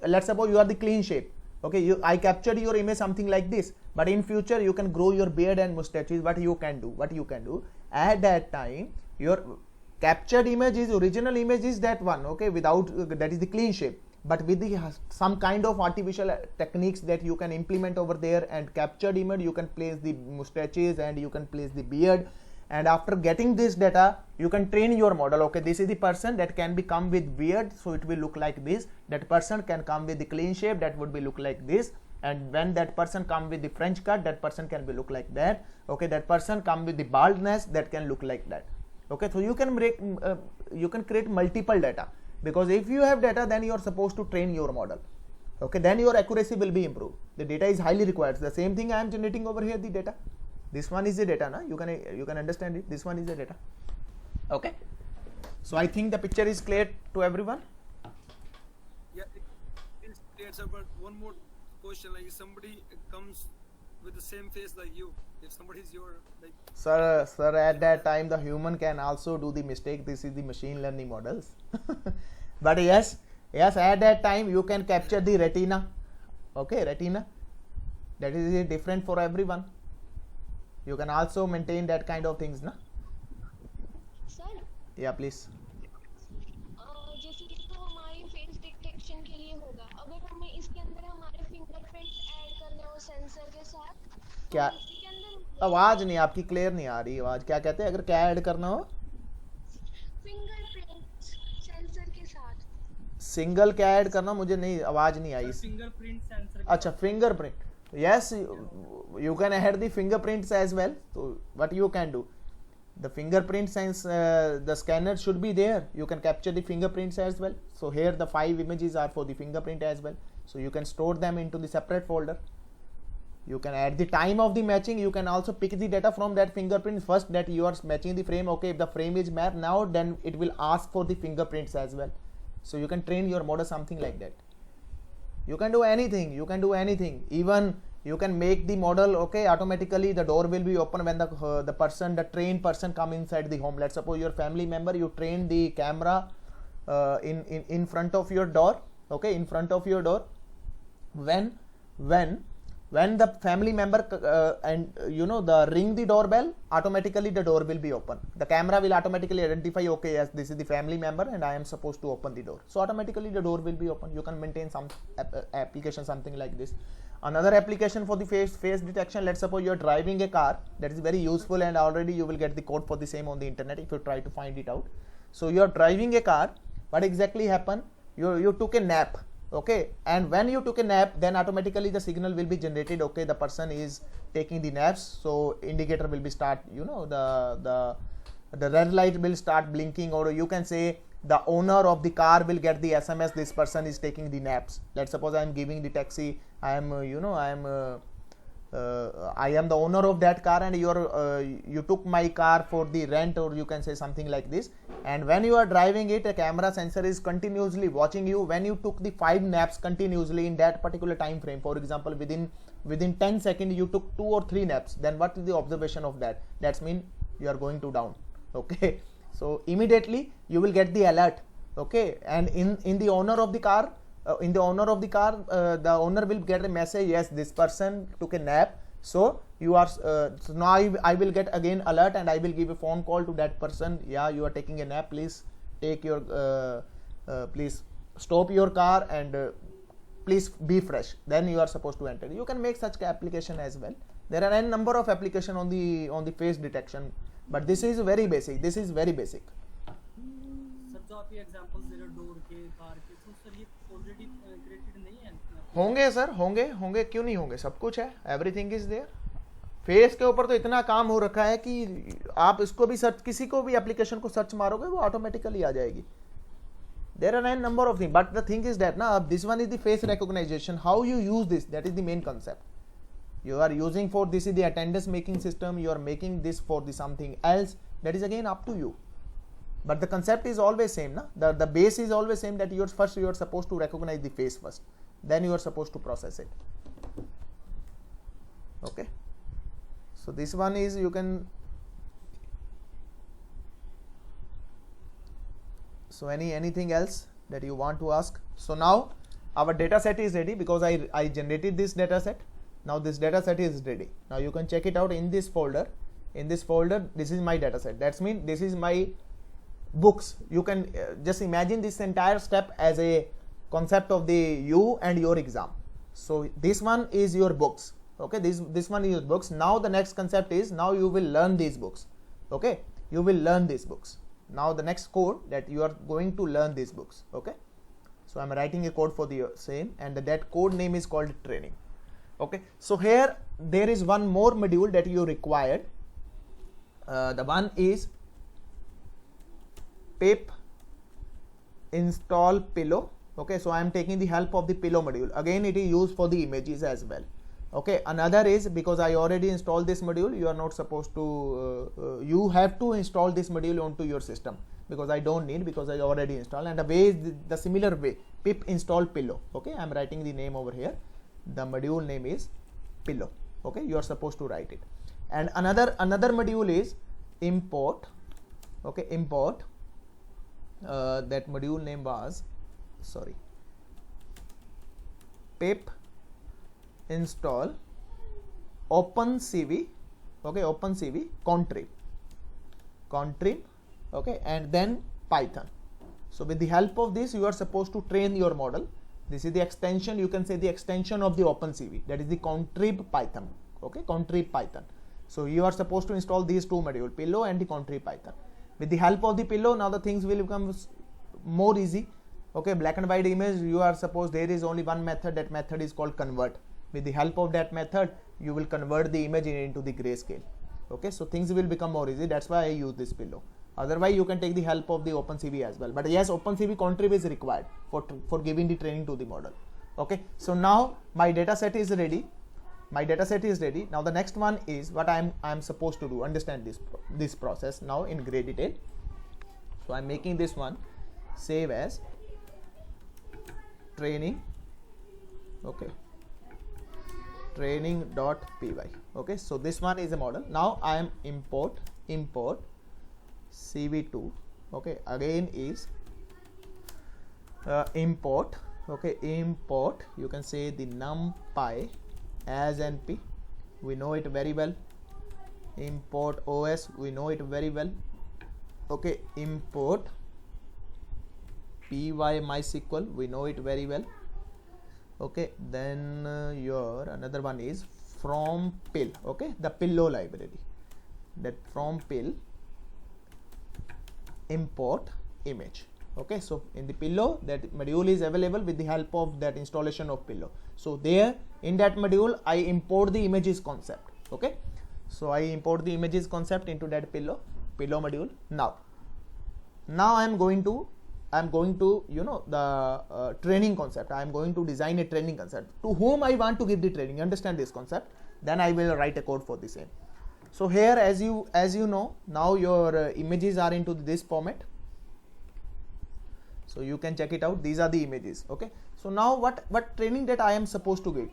let's suppose you are the clean shape. Okay, I captured your image something like this, but in future you can grow your beard and mustaches. What you can do at that time, your captured image is original image is that one. Okay, without that is the clean shape, but with the some kind of artificial techniques that you can implement over there, and captured image you can place the mustaches and you can place the beard. And after getting this data, you can train your model. Okay, this is the person that can become with beard, so it will look like this. That person can come with the clean shape, that would be look like this. And when that person come with the French cut, that person can be look like that. Okay, that person come with the baldness, that can look like that. Okay, so you can make you can create multiple data, because if you have data, then you are supposed to train your model. Okay, then your accuracy will be improved. The data is highly required. The same thing I am generating over here, the data. This one is the data, na? You can understand it. This one is the data. Okay, so I think the picture is clear to everyone. Yeah, it is clear, sir. But one more question: like, if somebody comes with the same face like you, if somebody is your like. Sir, at that time the human can also do the mistake. This is the machine learning models. But yes, at that time you can capture the retina. Okay, retina. That is different for everyone. You can also maintain that kind of things, na? Sir Yeah, please. जैसे कि तो हमारी face detection के लिए होगा, अगर हमें इसके अंदर हमारे फिंगरप्रिंट्स ऐड करने हो सेंसर के साथ, क्या तो इसके अंदर आवाज नहीं आपकी क्लियर नहीं आ रही आवाज, क्या कहते हैं? अगर क्या ऐड करना हो फिंगरप्रिंट्स सेंसर के साथ सिंगल क्या ऐड करना, मुझे नहीं आवाज नहीं आई. Fingerprint sensor. अच्छा, fingerprint. Yes, you can add the fingerprints as well. So what you can do, the fingerprint sense, the scanner should be there. You can capture the fingerprints as well. So here the 5 images are for the fingerprint as well. So you can store them into the separate folder. You can add the time of the matching. You can also pick the data from that fingerprint first, that you are matching the frame. Okay, if the frame is mapped now, then it will ask for the fingerprints as well. So you can train your model something like that. You can do anything. Even you can make the model, okay, automatically the door will be open when the trained person come inside the home. Let's suppose your family member, you train the camera in front of your door. Okay, in front of your door. When the family member and the ring the doorbell, automatically the door will be open. The camera will automatically identify, okay, yes, this is the family member and I am supposed to open the door. So automatically the door will be open. You can maintain some application something like this. Another application for the face detection, let's suppose you are driving a car. That is very useful, and already you will get the code for the same on the internet if you try to find it out. So you are driving a car. What exactly happened? You took a nap. Okay, and when you took a nap, then automatically the signal will be generated. Okay, the person is taking the naps, so indicator will be start, the red light will start blinking, or you can say the owner of the car will get the SMS this person is taking the naps. Let's suppose I am giving the taxi, I am I am the owner of that car, and you took my car for the rent, or you can say something like this, and when you are driving it, a camera sensor is continuously watching you when you took the 5 naps continuously in that particular time frame. For example, within 10 seconds you took 2 or 3 naps, then what is the observation of that? That's mean you are going to down. Okay, so immediately you will get the alert. Okay, and in the owner of the car, the owner will get a message, yes, this person took a nap, so you are so now I will get again alert, and I will give a phone call to that person. Yeah, you are taking a nap, please take your please stop your car and please be fresh. Then you are supposed to enter. You can make such application as well. There are a number of application on the face detection, but this is very basic. Sir जो आप ये examples दे रहे हो door के, car के, तो sir ये already created नहीं है? होंगे सर, होंगे क्यों नहीं होंगे, सब कुछ है, एवरीथिंग इज देयर। फेस के ऊपर तो इतना काम हो रखा है कि आप इसको भी सर्च, किसी को भी एप्लीकेशन को सर्च मारोगे वो ऑटोमेटिकली आ जाएगी। There are an number of thing, but the thing is that ना, this one is the face recognition, how you use this, that is the main concept you are using for this is the attendance making system, you are making this for the something else, that is again up to you, but the concept is always same na, the base is always same, that you are supposed to recognize the face first, then you are supposed to process it. Okay, so this one is, you can, so anything else that you want to ask? So now our data set is ready, because I generated this data set. Now this data set is ready. Now you can check it out in this folder. In this folder, this is my data set. That's mean this is my books. You can just imagine this entire step as a concept of the you and your exam. So this one is your books. Okay, this one is your books. Now the next concept is, now you will learn these books. Okay, you will learn these books. Now the next code that you are going to learn these books. Okay, so I'm writing a code for the same, and that code name is called training. Okay, so here there is one more module that you required. The one is pip install pillow. Okay, so I am taking the help of the pillow module. Again, it is used for the images as well. Okay, another is, because I already installed this module, you are not supposed to you have to install this module onto your system, because I don't need, because I already installed. And the way is the similar way, pip install pillow. Okay, I am writing the name over here. The module name is pillow. Okay, you are supposed to write it. And another module is import. Okay, import, that module name was, sorry, pip install OpenCV. Okay, OpenCV contrib. Okay, and then Python. So with the help of this, you are supposed to train your model. This is the extension, you can say the extension of the OpenCV, that is the contrib Python. Okay, contrib Python. So you are supposed to install these two modules, pillow and the contrib Python. With the help of the pillow, now the things will become more easy. Okay, black and white image, you are supposed, there is only one method, that method is called convert. With the help of that method, you will convert the image into the grayscale. Okay, so things will become more easy. That's why I use this pillow. Otherwise, you can take the help of the OpenCV as well. But yes, OpenCV contrib is required for giving the training to the model. Okay, so now my data set is ready. Now the next one is what I am supposed to do. Understand this process now in great detail. So I'm making this one save as training. Okay, training.py. Okay, so this one is a model. Now I am import CV2. Okay, again is import. Okay, import, you can say the numpy as np, we know it very well. Import os, we know it very well. Okay, import py mysql, we know it very well. Okay, then your another one is from pill. Okay, the pillow library, that from pill import image. Okay, so in the pillow, that module is available with the help of that installation of pillow. So there in that module, I import the images concept. Okay, so I import the images concept into that pillow module. Now I am going to I'm going to, the training concept. I'm going to design a training concept. To whom I want to give the training, understand this concept. Then I will write a code for the same. So here, as you know, now your images are into this format. So you can check it out. These are the images. Okay. So now what training that I am supposed to give?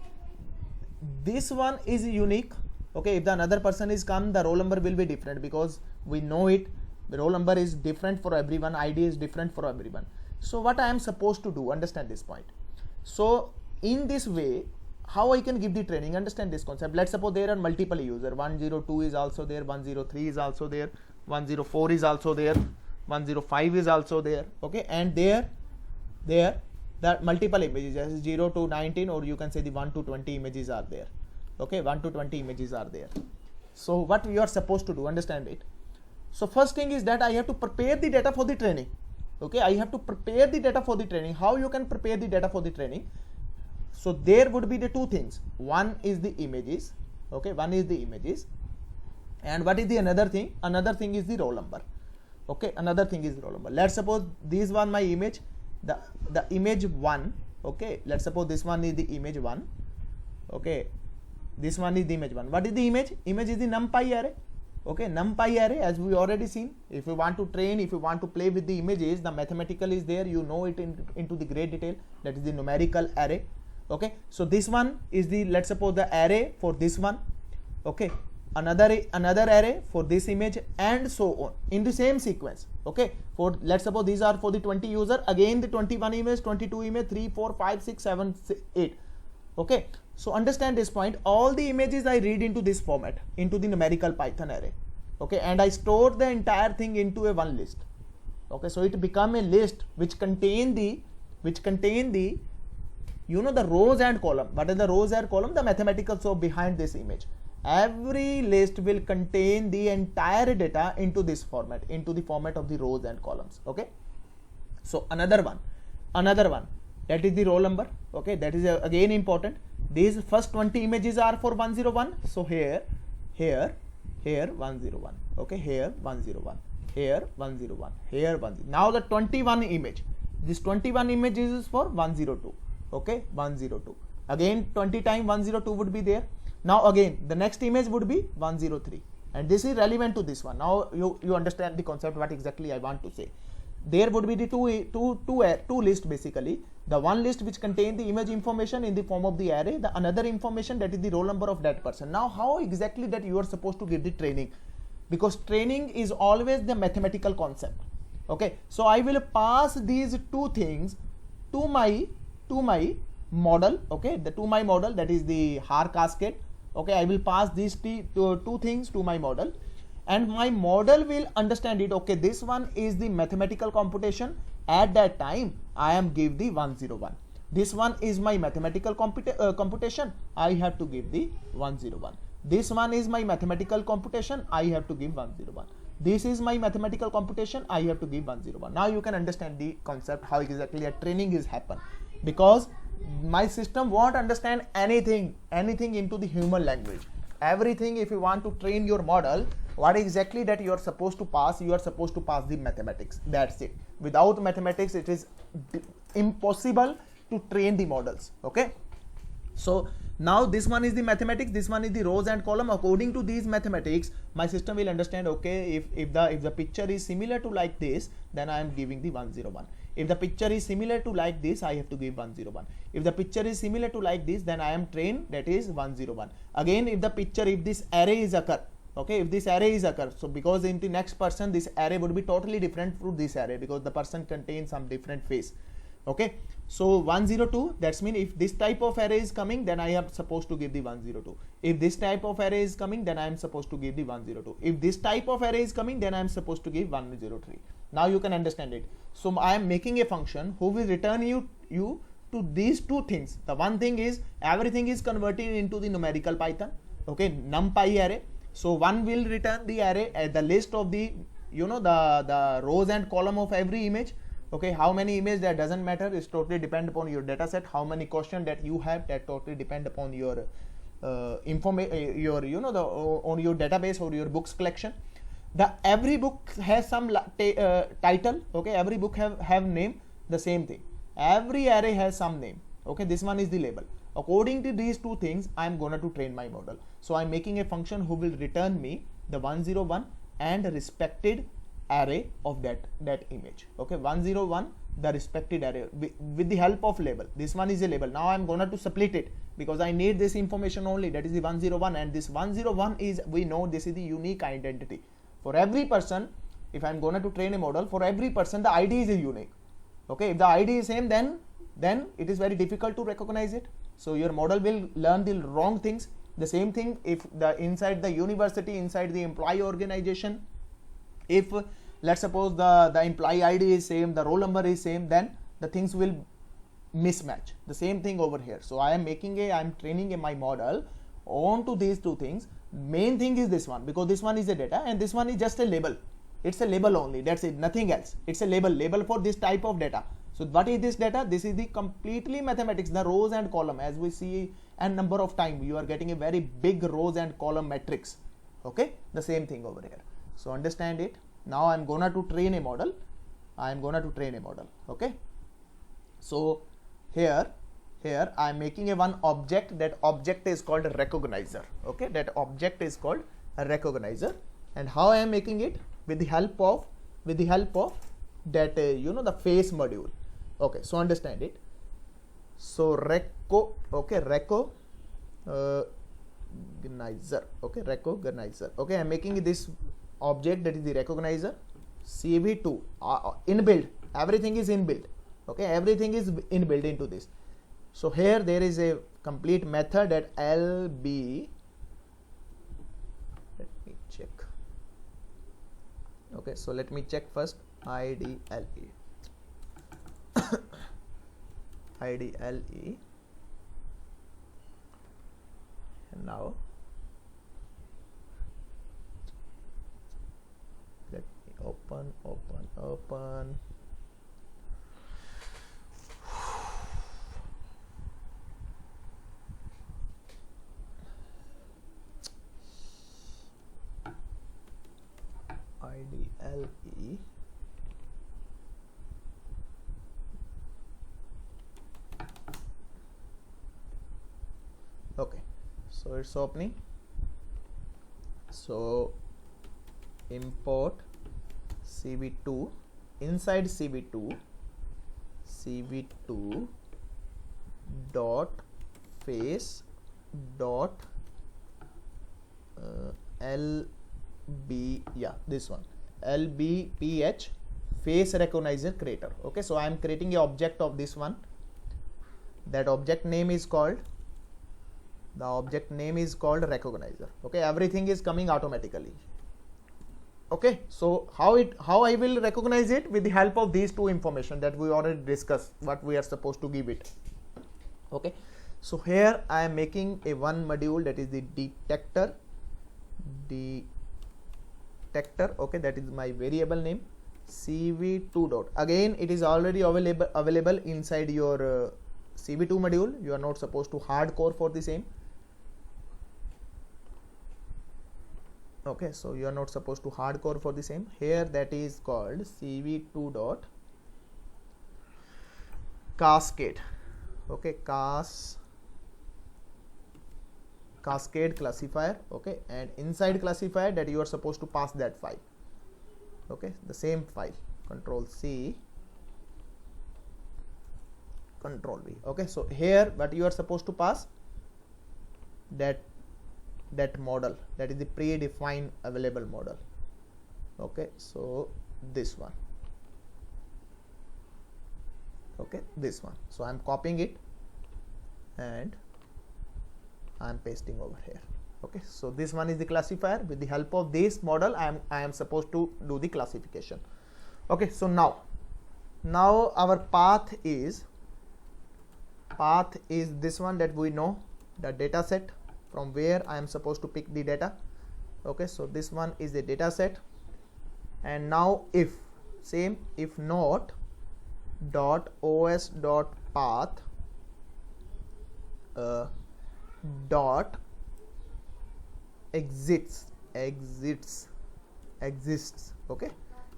This one is unique. Okay. If the another person is come, the roll number will be different, because we know it. The roll number is different for everyone. ID is different for everyone. So what I am supposed to do? Understand this point. So in this way, how I can give the training? Understand this concept. Let's suppose there are multiple users. 102 is also there. 103 is also there. 104 is also there. 105 is also there. Okay, and there the multiple images, as 0 to 19, or you can say the 1 to 20 images are there. Okay, 1 to 20 images are there. So what you are supposed to do? Understand it. So first thing is that I have to prepare the data for the training. Okay, I have to prepare the data for the training. How you can prepare the data for the training? So there would be the two things. One is the images. Okay, one is the images. And what is the another thing? Another thing is the roll number. Okay, another thing is roll number. Let's suppose this one my image, the image 1. Okay, let's suppose this one is the image 1. Okay, this one is the image 1. What is the image? Image is the NumPy array. Okay, NumPy array, as we already seen. If you want to train, if you want to play with the images, the mathematical is there. You know it into the great detail. That is the numerical array. Okay, so this one is the, let's suppose, the array for this one. Okay, another array for this image, and so on in the same sequence. Okay, for let's suppose these are for the 20 user, again the 21 image, 22 image, 3 4 5 6 7 8. Okay, so understand this point. All the images I read into this format, into the numerical Python array. Okay, and I store the entire thing into a one list. Okay, so it become a list which contain the the rows and column. What is the rows and column? The mathematical so behind this image. Every list will contain the entire data into this format, into the format of the rows and columns. Okay, so another one, that is the roll number. Okay, that is again important. These first 20 images are for 101. So here 101. Okay, here 101, here 101, here 1. Now the 21 image, this 21 image is for 102. Okay, 102. Again 20 times 102 would be there. Now again the next image would be 103, and this is relevant to this one. Now you understand the concept, what exactly I want to say. There would be the two lists basically. The one list which contain the image information in the form of the array, the another information that is the roll number of that person. Now how exactly that you are supposed to give the training? Because training is always the mathematical concept. Okay, so I will pass these two things to my model. Okay, to my model, that is the Haar cascade. Okay, I will pass these two things to my model, and my model will understand it. Okay, this one is the mathematical computation. At that time I am give the 101. This one is my mathematical computation. I have to give the 101. This one is my mathematical computation. I have to give 101. This is my mathematical computation. I have to give 101. Now you can understand the concept, how exactly a training is happen, because my system won't understand anything into the human language. Everything, if you want to train your model, what exactly that you are supposed to pass? You are supposed to pass the mathematics. That's it. Without mathematics, it is impossible to train the models. Okay, so now this one is the mathematics, this one is the rows and column. According to these mathematics, my system will understand, okay, if the picture is similar to like this, then I am giving the 101. If the picture is similar to like this, I have to give 101. If the picture is similar to like this, then I am trained, that is 101. Again, if this array is occur, okay, if this array is occur, so because in the next person this array would be totally different from this array, because the person contains some different face. Okay, so 102, that's mean if this type of array is coming, then I am supposed to give the 102. If this type of array is coming, then I am supposed to give the 102. If this type of array is coming, then I am supposed to give 103. Now you can understand it. So I am making a function who will return you to these two things. The one thing is everything is converted into the numerical Python. Okay, NumPy array. So one will return the array, the list of the the rows and column of every image. Okay, how many images, that doesn't matter. It's totally depend upon your data set. How many questions that you have, that totally depend upon your on your database or your books collection. the every book has some title, okay, every book have name, the same thing, every array has some name, okay, this one is the label. According to these two things, I am gonna to train my model. So I'm making a function who will return me the 101 and respected array of that image, okay, 101 the respected array with the help of label. This one is a label. Now I'm gonna to split it because I need this information only, that is the 101, and this 101 is, we know this is the unique identity for every person. If I'm gonna to train a model, for every person the ID is unique, okay. If the ID is same, then it is very difficult to recognize it. So your model will learn the wrong things. The same thing if the inside the university, inside the employee organization, if let's suppose the employee ID is same, the roll number is same, then the things will mismatch. The same thing over here. So I am training my model onto these two things. Main thing is this one, because this one is a data and this one is just a label. It's a label only, that's it, nothing else. It's a label for this type of data. So what is this data? This is the completely mathematics, the rows and column. As we see n number of time, you are getting a very big rows and column matrix, okay. The same thing over here. So understand it. Now I'm gonna to train a model. Okay. So here I'm making a one object. That object is called a recognizer, okay. That object is called a recognizer. And how I am making it? With the help of that the face module, okay. So understand it. So recognizer, okay, recognizer, okay. I'm making this object, that is the recognizer. CV2 inbuilt, everything is inbuilt, okay, everything is inbuilt into this. So here there is a complete method that LB, let me check, okay. So let me check first IDLE IDLE, and now let me open IDLE. Okay, so it's opening. So import CV2, inside CV2 dot face dot LB, yeah, this one, LBPH face recognizer creator, okay. So I am creating a object of this one. That object name is called, recognizer, okay. Everything is coming automatically, okay. So how I will recognize it? With the help of these two information that we already discussed, what we are supposed to give it, okay. So here I am making a one module, that is the detector, okay. That is my variable name, CV2 dot, again it is already available inside your CV2 module. You are not supposed to hardcore for the same, okay. So you are not supposed to hardcore for the same. Here that is called CV2 dot cascade, okay, cascade classifier, okay. And inside classifier that you are supposed to pass that file, okay, the same file, Control C, Control V, okay. So here what you are supposed to pass, that model, that is the predefined available model, okay. So this one, okay, this one. So I'm copying it and I'm pasting over here, okay. So this one is the classifier. With the help of this model I am supposed to do the classification, okay. So now our path is this one, that we know the data set from where I am supposed to pick the data, okay. So this one is the data set. And now if not dot os dot path dot exits exists. Okay,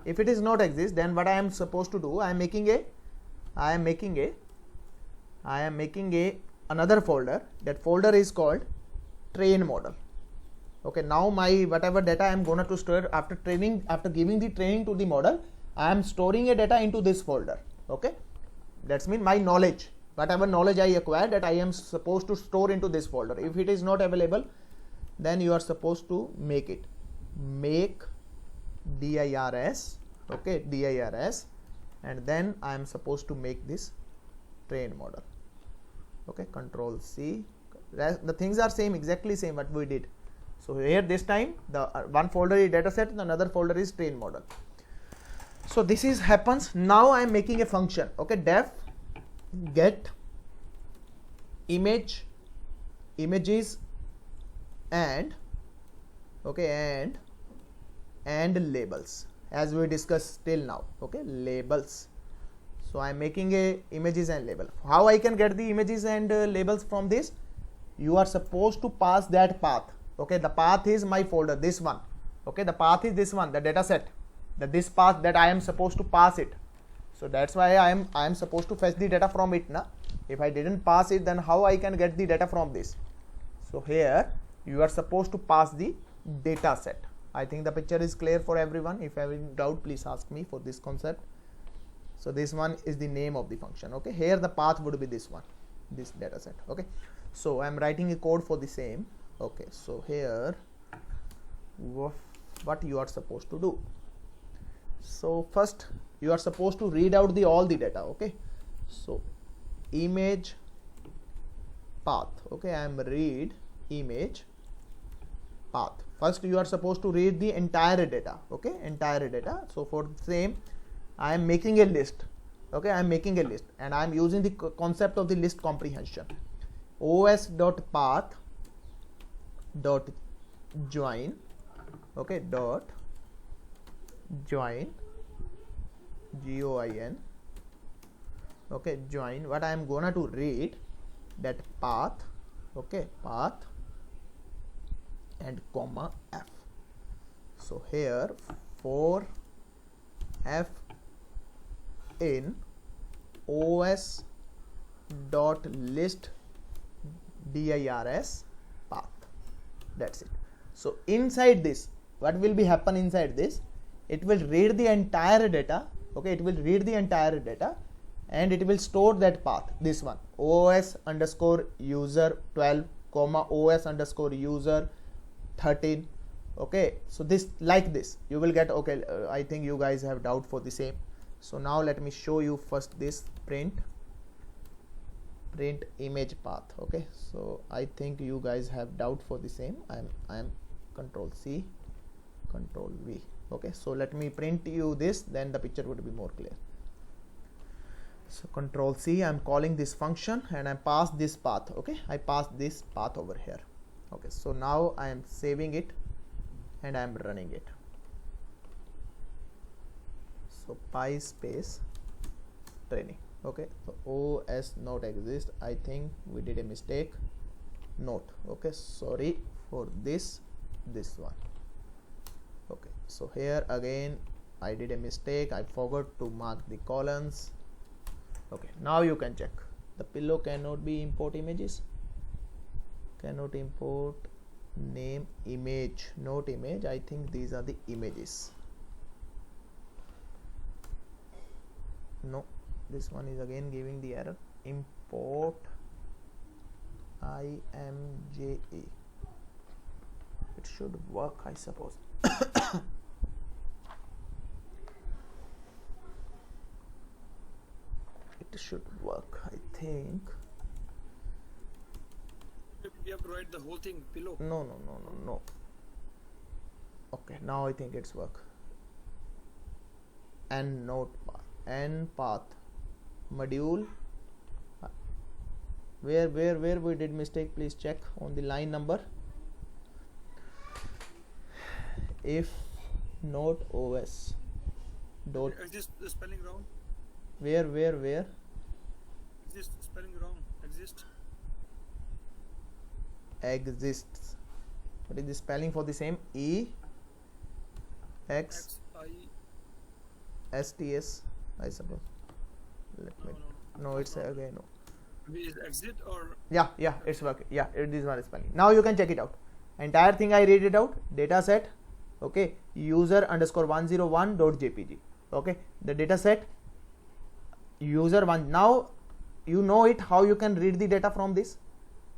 if it is not exist, then what I am supposed to do, I am making a another folder. That folder is called train model. Okay, now my whatever data I am going to store after giving the training to the model, I am storing a data into this folder. Okay, that's mean my knowledge, whatever knowledge I acquired, that I am supposed to store into this folder. If it is not available, then you are supposed to make it, make dirs. Okay, dirs, and then I am supposed to make this train model. Okay, control C. The things are same, exactly same what we did. So here this time the one folder is dataset and another folder is train model. So this is happens. Now I am making a function. Okay, def get images and okay and labels, as we discussed till now. Okay, labels. So I am making a images and label. How I can get the images and labels from this? You are supposed to pass that path. Okay, the path is my folder, this one. Okay, the path is this one, the data set, this path that I am supposed to pass it. So that's why I am supposed to fetch the data from it. Na? If I didn't pass it, then how I can get the data from this? So here you are supposed to pass the data set. I think the picture is clear for everyone. If you have any doubt, please ask me for this concept. So this one is the name of the function. Okay, here the path would be this one, this data set. Okay, so I am writing a code for the same. Okay, so here what you are supposed to do. So first you are supposed to read out all the data. Okay, so image path. Okay, I am read image path. First you are supposed to read the entire data. Okay, entire data. So for the same, I am making a list. Okay, I am making a list and I am using the concept of the list comprehension. os.path dot join. Okay, dot join join. Okay, join what I am gonna to read, that path. Okay, path and comma f. So here for f in os dot list dirs path. That's it. So inside this, what will be happen inside this? It will read the entire data. Okay, it will read the entire data and it will store that path, this one, os underscore user 12 comma os underscore user 13. Okay, so this like this you will get. Okay, I think you guys have doubt for the same. So now let me show you first this print image path. Okay, so I think you guys have doubt for the same. I am control C, control V. Okay, so let me print you this, then the picture would be more clear. So control C, I am calling this function and I pass this path. Okay, I pass this path over here. Okay, so now I am saving it and I am running it. So PySpace training. Okay, so os not exist. I think we did a mistake. Note. Okay, sorry for this one. Okay, so here again I did a mistake. I forgot to mark the columns. Okay, now you can check. The pillow cannot be import images. Cannot import name image, not image. I think these are the images. No, this one is again giving the error. Import imge. It should work, I suppose. It should work, I think. You have to write the whole thing below. No. Okay, now I think it's work. And node path. N path module. Where we did mistake, please check on the line number. If not os dot, Is this the spelling wrong? where Is this spelling wrong? exists. What is the spelling for the same? X XI. STS, I suppose. Let me. No, it's again no. Maybe is exit or Yeah, it's working. Yeah, this one is fine. Now you can check it out. Entire thing I read it out. Data set, okay, user underscore 101.jpg. Okay, the data set user one. Now you know it how you can read the data from this.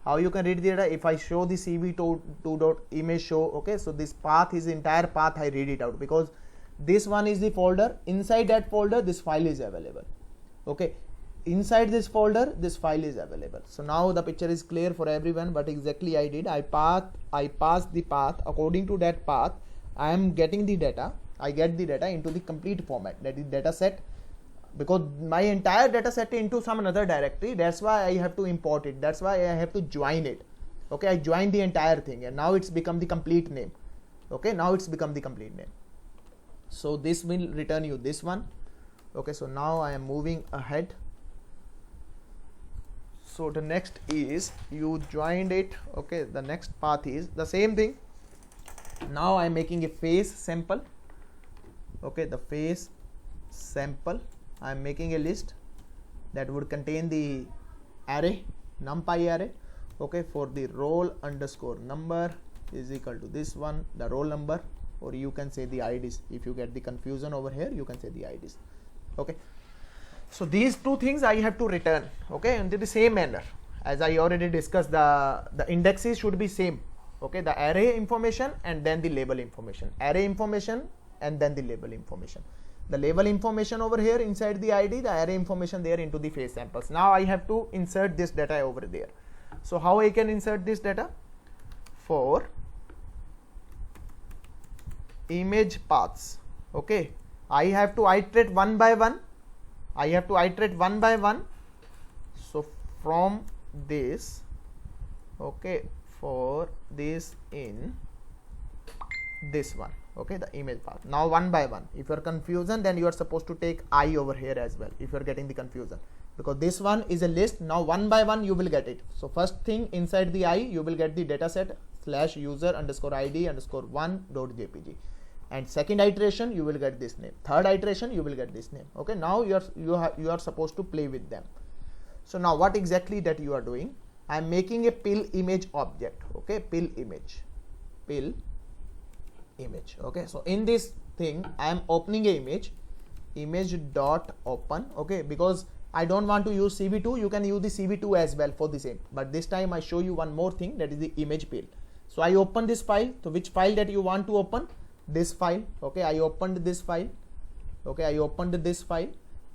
How you can read the data. If I show the cv2.image show, okay, so this path is entire path. I read it out because this one is the folder. Inside that folder, this file is available. Okay, inside this folder, this file is available. So now the picture is clear for everyone. What exactly I did, I passed the path. According to that path, I am getting the data. I get the data into the complete format, that is data set, because my entire data set into some another directory. That's why I have to import it. That's why I have to join it. Okay, I joined the entire thing, and now it's become the complete name. Okay, now it's become the complete name. So this will return you this one. Okay, so now I am moving ahead. So the next is you joined it. Okay, the next path is the same thing. Now I am making a face sample. Okay, the face sample, I am making a list that would contain the array, numpy array. Okay, for the roll underscore number is equal to this one, the roll number, or you can say the IDs. If you get the confusion over here, you can say the IDs. Okay, so these two things I have to return. Okay, into the same manner as I already discussed. The indexes should be same. Okay, the array information and then the label information, array information and then the label information. The label information over here inside the ID, the array information there into the face samples. Now I have to insert this data over there. So how I can insert this data? For image paths, okay, I have to iterate one by one. So from this, okay, for this in this one, okay, the image path. Now one by one. If you are confusion, then you are supposed to take I over here as well. If you are getting the confusion, because this one is a list. Now one by one you will get it. So first thing inside the I, you will get the dataset / user underscore ID underscore 1.jpg, and second iteration you will get this name. Third iteration you will get this name. Okay, now you are supposed to play with them. So now what exactly that you are doing? I am making a pill image object. Okay, pill image. Okay, so in this thing I am opening a image dot open. Okay, because I don't want to use cv2. You can use the cv2 as well for the same, but this time I show you one more thing, that is the image pill. So I open this file. So which file that you want to open? This file. Okay, I opened this file. Okay, I opened this file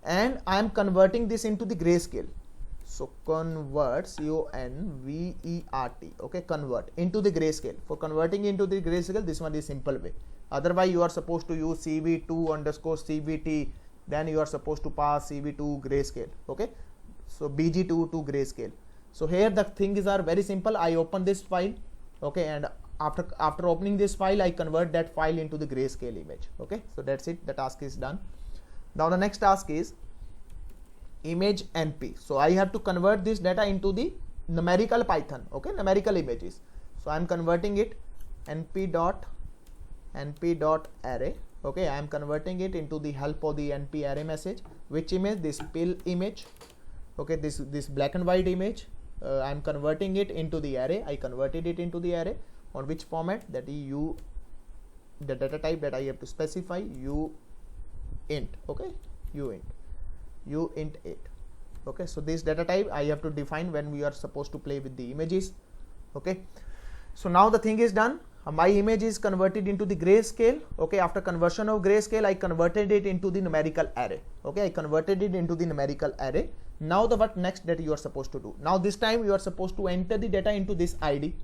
and I am converting this into the grayscale. So convert, convert, okay, convert into the grayscale. For converting into the grayscale, this one is simple way. Otherwise you are supposed to use cv2 underscore cvt, then you are supposed to pass cv2 grayscale. Okay, so bg2 to grayscale. So here the things are very simple. I open this file, okay, and after opening this file, I convert that file into the grayscale image. Okay, so that's it, the task is done. Now the next task is image np. So I have to convert this data into the numerical Python, okay, numerical images. So I am converting it np dot array. Okay, I am converting it into the help of the np array message. Which image? This pill image. Okay, this black and white image. I am converting it into the array. I converted it into the array. On which format? That is the data type that I have to specify, uint. Okay, uint 8. Okay, so this data type I have to define when we are supposed to play with the images. Okay, so now the thing is done. My image is converted into the grayscale. Okay, after conversion of grayscale, I converted it into the numerical array. Okay, I converted it into the numerical array. Now the what next that you are supposed to do? Now this time you are supposed to enter the data into this ID,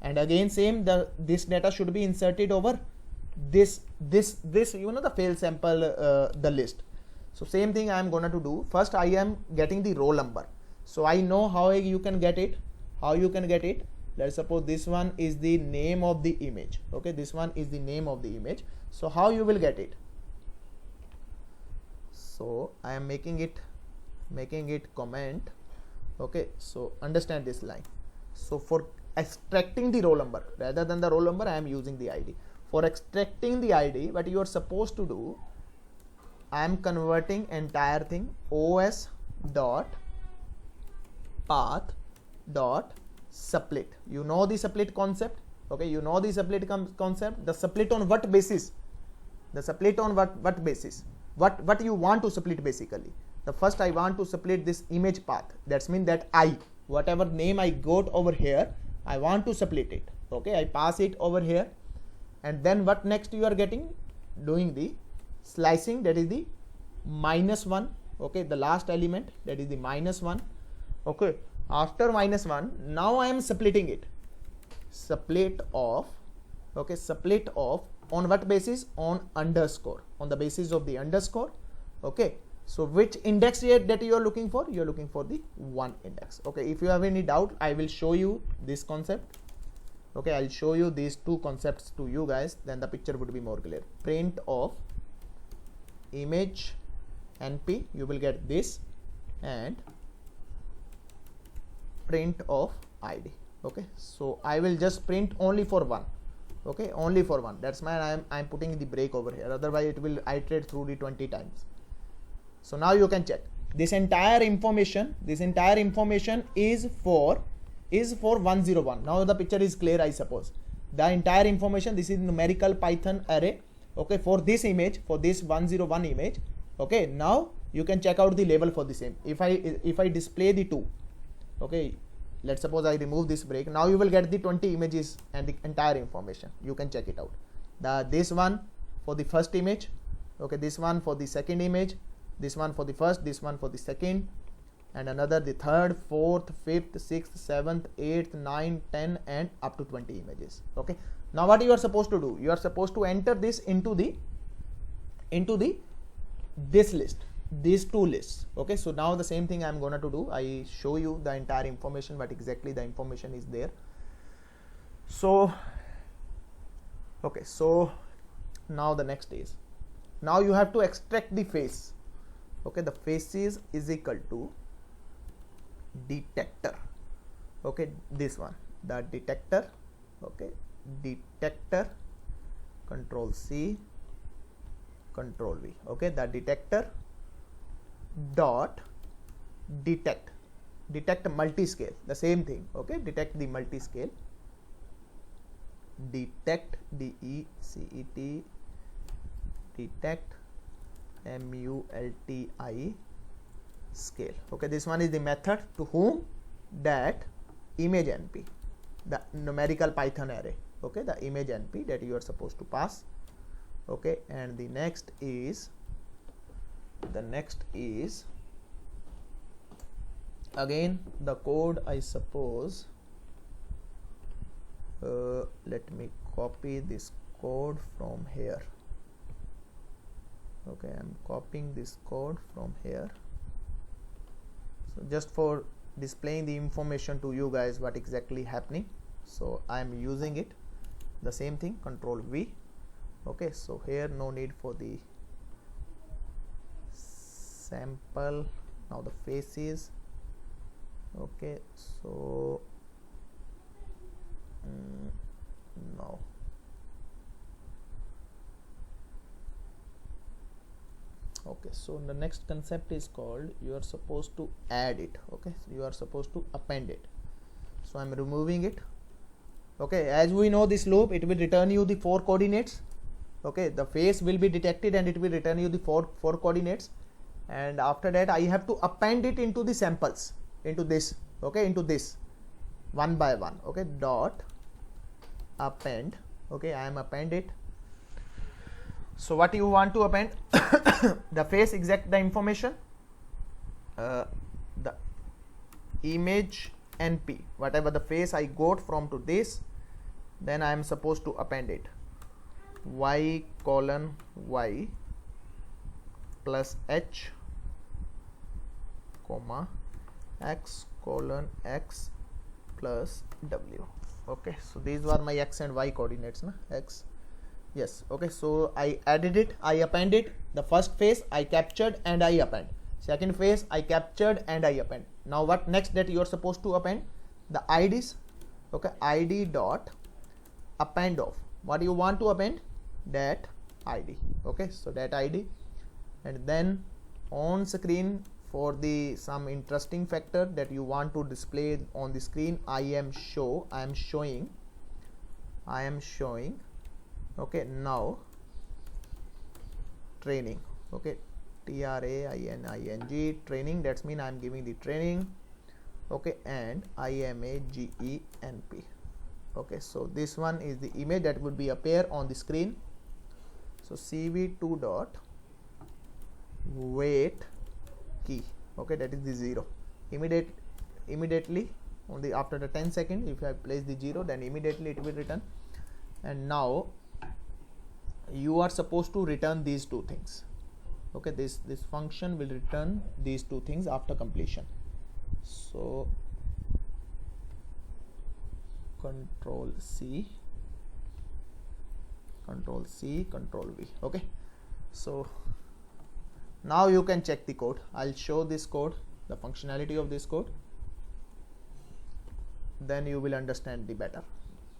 and again same, this data should be inserted over this you know, the fail sample, the list. So same thing I am gonna to do. First I am getting the roll number. So I know how you can get it. Let's suppose this one is the name of the image. Okay, this one is the name of the image. So how you will get it? So I am making it comment. Okay, so understand this line. So for extracting the roll number, rather than the roll number, I am using the ID. for extracting the ID, what you are supposed to do, I am converting entire thing os dot path dot split. You know the split concept, okay? You know the split concept. The split on what basis? The split on what basis? What you want to split basically? The first I want to split this image path. That's mean that I, whatever name I got over here, I want to split it. Okay, I pass it over here, and then what next you are getting? Doing the slicing, that is the -1. Okay, the last element, that is the -1. Okay, after -1, now I am splitting it. Split of, okay, split of on what basis? On underscore, on the basis of the underscore. Okay, so which index here that you are looking for? You are looking for the 1 index. Okay, if you have any doubt, I will show you this concept. Okay, I'll show you these two concepts to you guys, then the picture would be more clear. Print of image np, you will get this, and print of id. Okay, so I will just print only for 1. Okay, only for 1. That's why I'm putting the break over here, otherwise it will iterate through the 20 times. So now you can check this entire information is for 101. Now the picture is clear, I suppose. The entire information, this is numerical Python array. Okay, for this image, for this 101 image. Okay, now you can check out the label for the same. If I display the 2, okay, let's suppose I remove this break. Now you will get the 20 images and the entire information. You can check it out. This one for the first image, okay, this one for the second image, this one for the first, this one for the second, and another the third, fourth, fifth, sixth, seventh, eighth, 9, 10, and up to 20 images. Okay, now what you are supposed to do? You are supposed to enter this into this list, these two lists. Okay, so now the same thing I'm gonna to do. I show you the entire information, but exactly the information is there. So okay, so now the next is, now you have to extract the face. Okay, the faces is equal to detector. Okay, this one, the detector. Okay, detector, control C, control V. Okay, the detector dot detect multiscale, the same thing. Okay, detect the multiscale, detect DECET, detect MULTI scale. Okay, this one is the method to whom? That image np, the numerical Python array. Okay, the image np that you are supposed to pass. Okay, and the next is again the code, I suppose. Let me copy this code from here. Okay, I'm copying this code from here. So just for displaying the information to you guys what exactly happening, so I am using it, the same thing, control V. Okay, so here no need for the sample. Now the faces. Okay, so no. Okay, so the next concept is called, you are supposed to add it. Okay, so you are supposed to append it. So I'm removing it. Okay, as we know this loop, it will return you the 4 coordinates. Okay, the face will be detected and it will return you the four coordinates, and after that I have to append it into the samples, into this. Okay, into this one by one. Okay, dot append. Okay, I am append it. So what you want to append? The face, exact the information, the image np, whatever the face I got from to this, then I am supposed to append it. Y colon y plus h comma x colon x plus w. Okay, so these were my x and y coordinates, na? X, yes. Okay, so I added it, I appended. The first phase I captured and I append. Second phase I captured and I append. Now what next that you are supposed to append? The IDs. Okay, id dot append of. what you want to append? Dat id. Okay, so dat id, and then on screen for the some interesting factor that you want to display on the screen, I am showing. Okay, now training. Okay, training, training, that's mean I am giving the training. Okay, and IMAGENP. Okay, so this one is the image that would be appear on the screen. So cv2 dot wait key. Okay, that is the 0. Immediately on the after the 10 seconds, if I place the 0, then immediately it will return. And now you are supposed to return these two things. Okay, this function will return these two things after completion. So control C, control V. Okay, so now you can check the code. I'll show this code, the functionality of this code, then you will understand the better.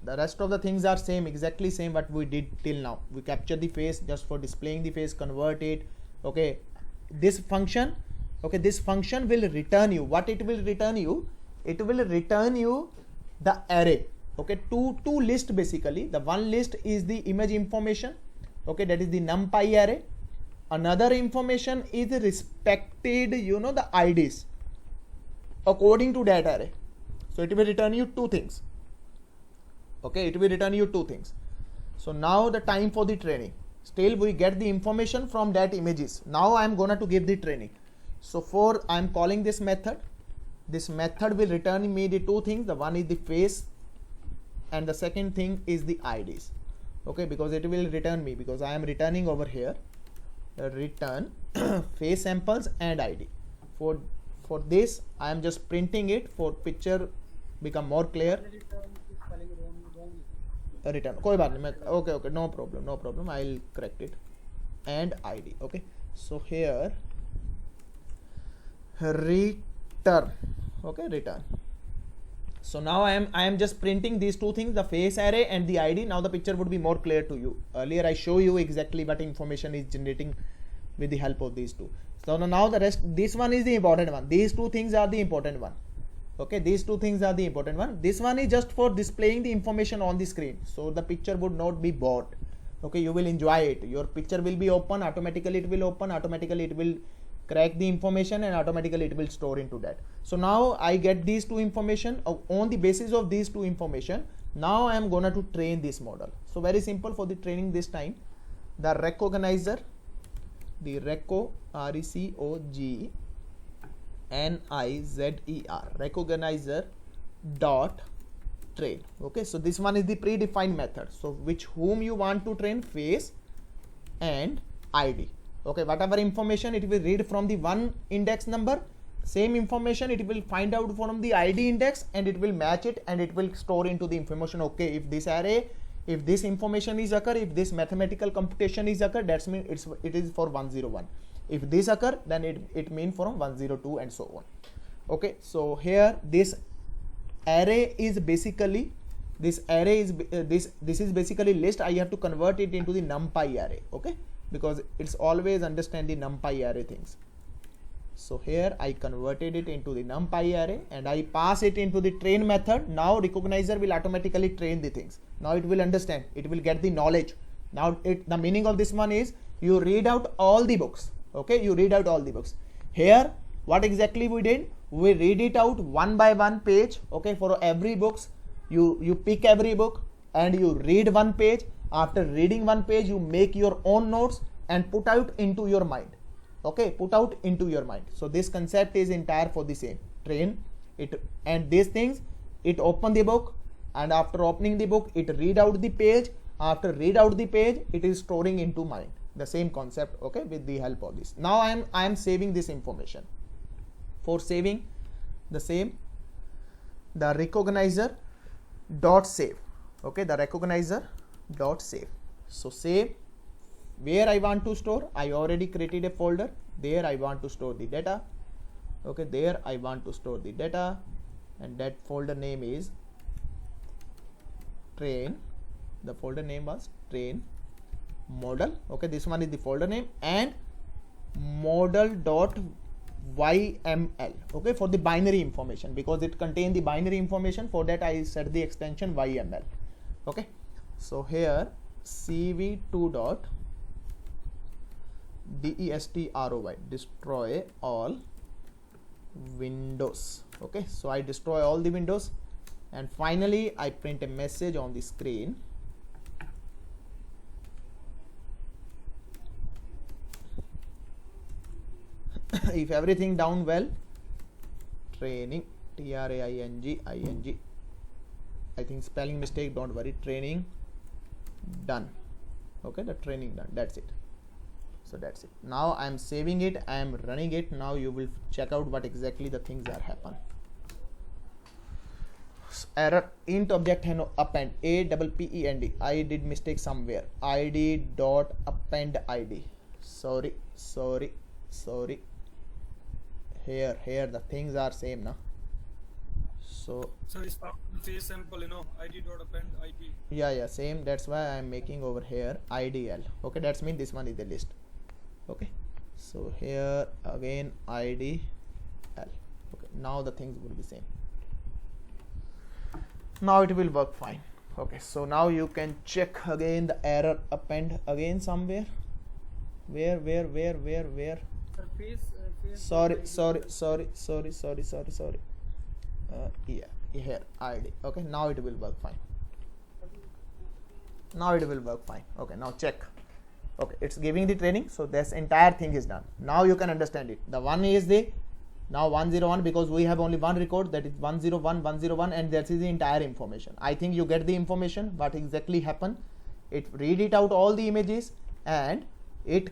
The rest of the things are same, exactly same what we did till now. We capture the face just for displaying the face, convert it. Okay, this function, okay, this function will return you. What it will return you? It will return you the array. Okay, two list basically. The one list is the image information. Okay, that is the numpy array. Another information is respected, the IDs according to that array. So it will return you two things. Okay, it will return you two things. So now the time for the training. Still we get the information from that images. Now I am gonna to give the training. So I am calling this method. This method will return me the two things. The one is the face, and the second thing is the IDs. Okay, because it will return me, because I am returning over here return face samples and ID. For this I am just printing it for picture become more clear. Return कोई बात नहीं, okay, no problem, I'll correct it. And ID. Okay, so here return. Okay, return. So now I am just printing these two things, the face array and the ID. Now the picture would be more clear to you. Earlier I show you exactly what information is generating with the help of these two. So now the rest, this one is the important one. These two things are the important one. Okay, these two things are the important one. This one is just for displaying the information on the screen, so the picture would not be bored. Okay, you will enjoy it. Your picture will be open, automatically it will open, automatically it will crack the information, and automatically it will store into that. So now I get these two information. On the basis of these two information, now I am gonna to train this model. So very simple for the training this time. The recognizer, the recognizer dot train. Okay, so this one is the predefined method. So whom you want to train, face and ID. Okay, whatever information it will read from the one index number, same information it will find out from the ID index, and it will match it, and it will store into the information. Okay, if this array, if this information is occur, if this mathematical computation is occur, that's mean it is for 101. If this occur, then it mean from 102 and so on. Okay, so here this array is basically this is basically list. I have to convert it into the numpy array. Okay, because it's always understand the numpy array things. So here I converted it into the numpy array, and I pass it into the train method. Now recognizer will automatically train the things. Now it will understand, it will get the knowledge. Now the meaning of this one is you read out all the books. Okay, you read out all the books. Here what exactly we did, we read it out one by one page. Okay, for every books you pick every book and you read one page. After reading one page, you make your own notes and put out into your mind. Okay, put out into your mind. So this concept is entire for the same train it, and these things, it open the book, and after opening the book it read out the page. After read out the page, it is storing into mind. The same concept. Okay, with the help of this. Now I am saving this information. For saving the same, the recognizer dot save. Okay, the recognizer dot save. So save where I want to store. I already created a folder. There I want to store the data. Okay, there I want to store the data, and that folder name is train the folder name was train model. Okay, this one is the folder name, and model.yml, okay, for the binary information, because it contains the binary information. For that I set the extension yml. Okay, so here cv2 destroy, destroy all windows. Okay, so I destroy all the windows, and finally I print a message on the screen. If everything down well, training, training, I think spelling mistake, don't worry, training done. Okay, the training done, that's it. So that's it. Now I am saving it, I am running it. Now you will check out what exactly the things are happen. Error, int object and append, append, I did mistake somewhere, id dot append id, sorry, here the things are same now. So it's not face sample, you know, id.append id. yeah, same, that's why I am making over here idl. Okay, that's mean this one is the list. Okay, so here again idl. Okay, now the things will be same. Now it will work fine. Okay, so now you can check again the error append again somewhere. Where Sir, face sorry yeah, here id. Okay, now it will work fine. Okay, now check. Okay, it's giving the training, so this entire thing is done. Now you can understand it. The one is the now 101, because we have only one record, that is 101, and that is the entire information. I think you get the information what exactly happened. It read it out all the images and it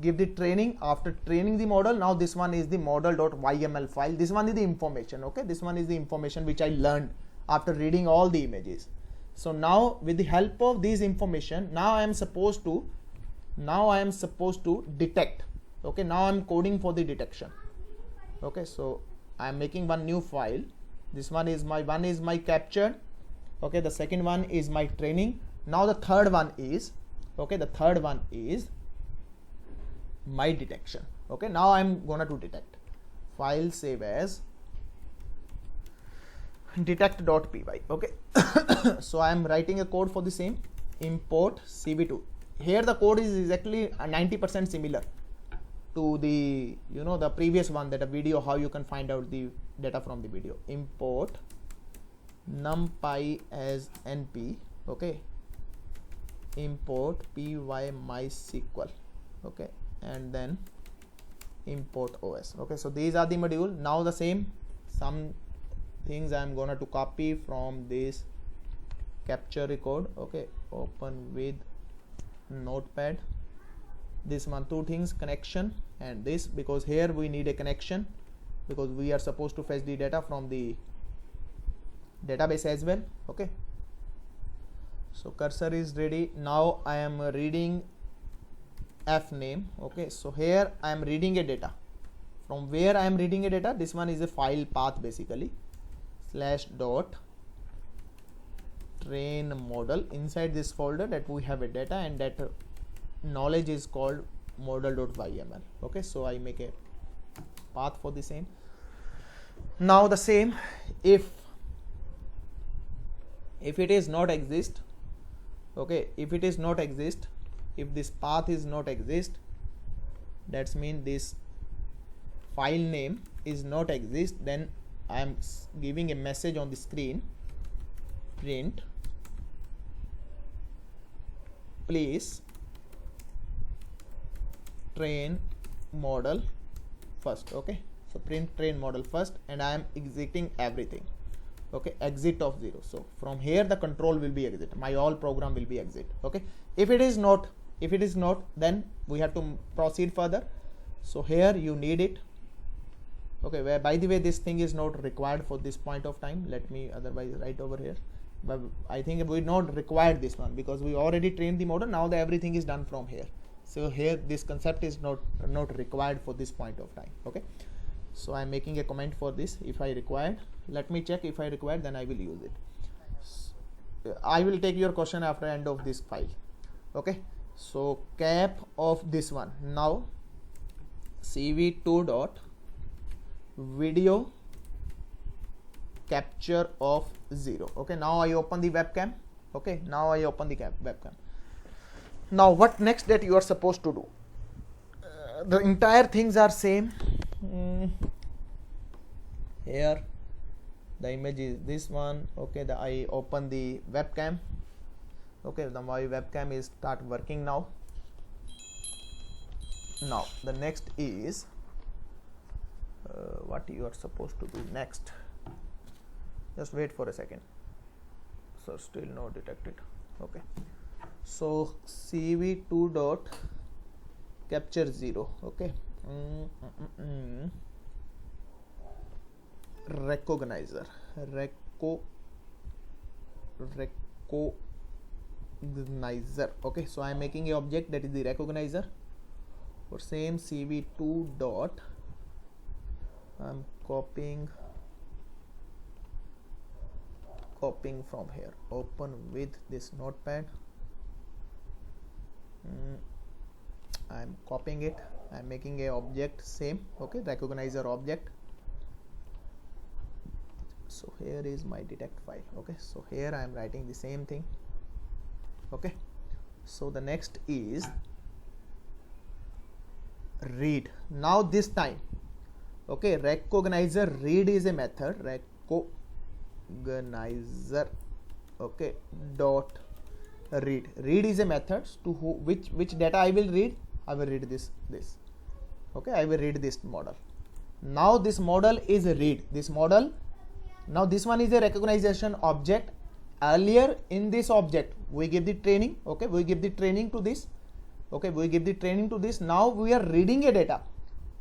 give the training. After training the model, now this one is the model.yml file. This one is the information. Okay, this one is the information which I learned after reading all the images. So now with the help of this information, now I am supposed to detect. Okay, now I am coding for the detection. Okay, so I am making one new file. This one is my captured. Okay, the second one is my training. Now the third one is, okay, the third one is my detection. Okay, now I'm gonna to detect. File save as detect.py. Okay, so I am writing a code for the same. Import cv2. Here the code is exactly 90% similar to the, you know, the previous one, that a video, how you can find out the data from the video. Import numpy as np. Okay, import py mysql. Okay, and then import os. Okay, so these are the module. Now the same, some things I am gonna to copy from this capture record. Okay, open with notepad. This one, two things, connection and this, because here we need a connection, because we are supposed to fetch the data from the database as well. Okay, so cursor is ready. Now I am reading f name. Okay, so here I am reading a data. From where I am reading a data, this one is a file path basically, /dot train model. Inside this folder that we have a data, and that knowledge is called model.yml. Okay, so I make a path for the same. Now the same, if it is not exist, okay, if it is not exist, if this path is not exist, that's mean this file name is not exist, then I am giving a message on the screen, print please train model first. Okay, so print train model first, and I am exiting everything. Okay, exit of 0. So from here the control will be exit, my all program will be exit. Okay, if it is not, then we have to proceed further. So here you need it. Okay, where by the way this thing is not required for this point of time. Let me otherwise write over here, but I think we not required this one because we already trained the model. Now the everything is done from here. So here this concept is not required for this point of time. Okay, so I'm making a comment for this. If I required, let me check. If I required, then I will use it. I will take your question after end of this file. Okay, so cap of this one. Now cv2 dot video capture of 0. Okay, now I open the webcam. Okay, now I open the webcam. Now what next that you are supposed to do? The entire things are same. Here the image is this one. Okay, I open the webcam. Okay, my webcam is start working now. Now the next is what you are supposed to do next. Just wait for a second. So still no detected. Okay, so cv2 dot capture 0. Okay, recognizer recognizer. Okay, so I am making a object that is the recognizer. For same cv2 dot, I'm copying from here. Open with this notepad. I'm copying it. I'm making a object same. Okay, recognizer object. So here is my detect file. Okay, so here I am writing the same thing. Okay, so the next is read. Now this time, okay, recognizer read is a method. Recognizer, okay, dot read. Read is a method to which data I will read. I will read this. Okay, I will read this model. Now this model is a read. This model. Now this one is a recognition object. Earlier in this object we give the training. Okay, we give the training to this. Okay, we give the training to this. Now we are reading a data.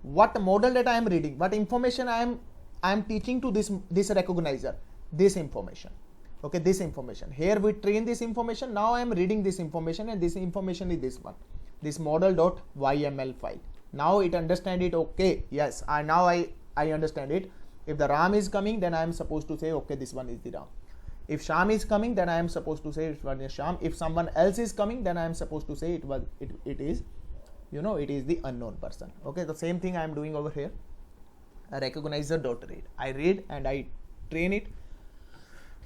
What model data I am reading? What information I am teaching to this recognizer? This information. Okay, this information. Here we train this information. Now I am reading this information, and this information is this one. This model.yml file. Now it understand it. Okay, yes, now I understand it. If the RAM is coming, then I am supposed to say, okay, this one is the RAM. If Sham is coming, then I am supposed to say it was Sham. If someone else is coming, then I am supposed to say it is, you know, it is the unknown person. Okay, the same thing I am doing over here. A recognizer.read. I read and I train it.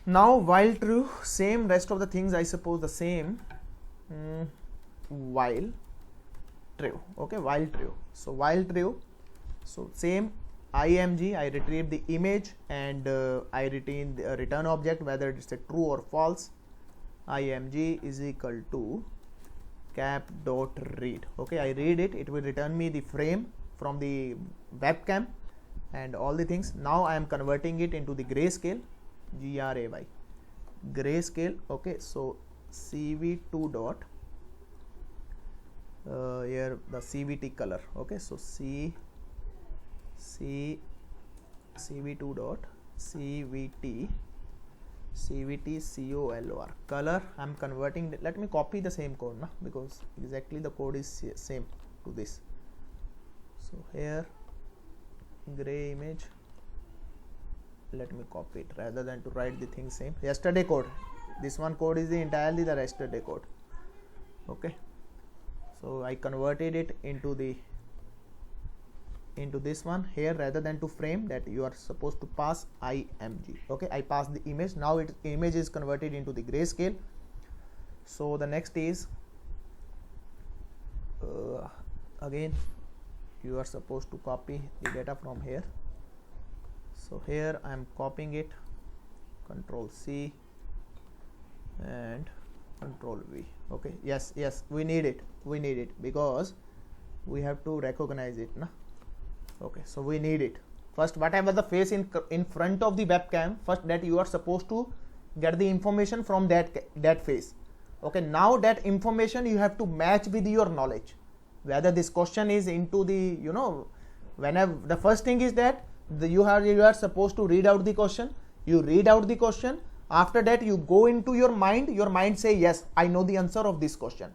Now while true, same rest of the things I suppose the same. While true. Okay, while true. So while true. So same. IMG, I retrieve the image and I retain the return object whether it's a true or false. IMG is equal to cap dot read. Okay, I read it. It will return me the frame from the webcam and all the things. Now I am converting it into the grayscale. GRAY. Grayscale. Okay, so CV2 dot here the CVT color. Okay, so CV2 dot CVT COLOR color. I'm converting. Let me copy the same code now, because exactly the code is same to this. So here gray image. Let me copy it rather than to write the thing same. Yesterday code. This one code is entirely the yesterday code. Okay. So I converted it into this one here rather than to frame that you are supposed to pass IMG. Okay, I pass the image. Now image is converted into the grayscale. So the next is again you are supposed to copy the data from here. So here I am copying it, Control C and Control V. Okay, yes, we need it because we have to recognize it na. Okay, so we need it. First, whatever the face in front of the webcam, first that you are supposed to get the information from that face. Okay, now that information you have to match with your knowledge. Whether this question is into the, you know, whenever the first thing is that you are supposed to read out the question. You read out the question. After that, you go into your mind. Your mind say, yes, I know the answer of this question.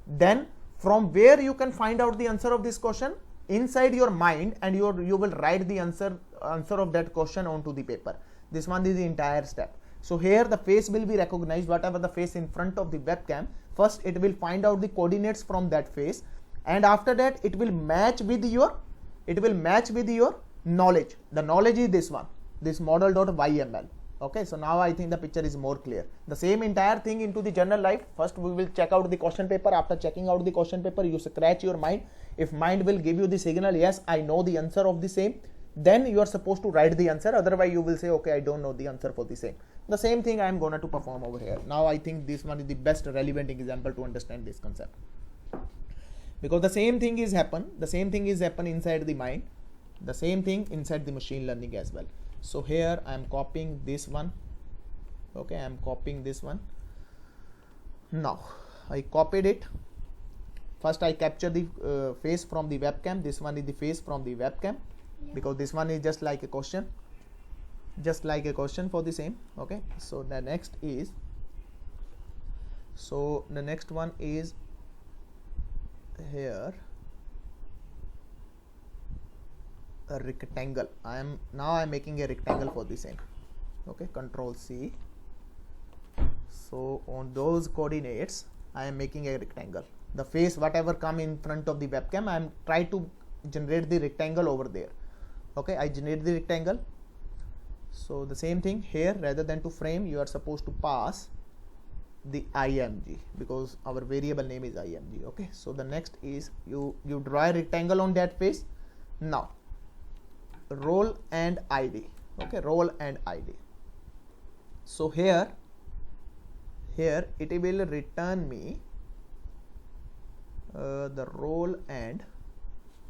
Then from where you can find out the answer of this question? Inside your mind, and you will write the answer of that question onto the paper. This one is the entire step. So here the face will be recognized, whatever the face in front of the webcam. First it will find out the coordinates from that face, and after that it will match with your knowledge. The knowledge is this one, this model.yml. Okay, so now I think the picture is more clear. The same entire thing into the general life. First we will check out the question paper. After checking out the question paper, you scratch your mind. If mind will give you the signal, yes, I know the answer of the same, then you are supposed to write the answer. Otherwise you will say, okay, I don't know the answer for the same. The same thing I am going to perform over here. Now I think this one is the best relevant example to understand this concept, because the same thing is happen inside the mind, the same thing inside the machine learning as well. So here I am copying this one. Okay, I am copying this one. Now I copied it. First I capture the face from the webcam. This one is the face from the webcam, because this one is just like a question for the same. Okay, so the next one is here a rectangle. I am making a rectangle for the same. Okay, Control C. So on those coordinates I am making a rectangle. The face whatever come in front of the webcam, I am try to generate the rectangle over there. Okay, I generate the rectangle. So the same thing here, rather than to frame, you are supposed to pass the img, because our variable name is img. Okay, so the next is you draw a rectangle on that face. Now role and id. Okay, role and id. So here it will return me the role and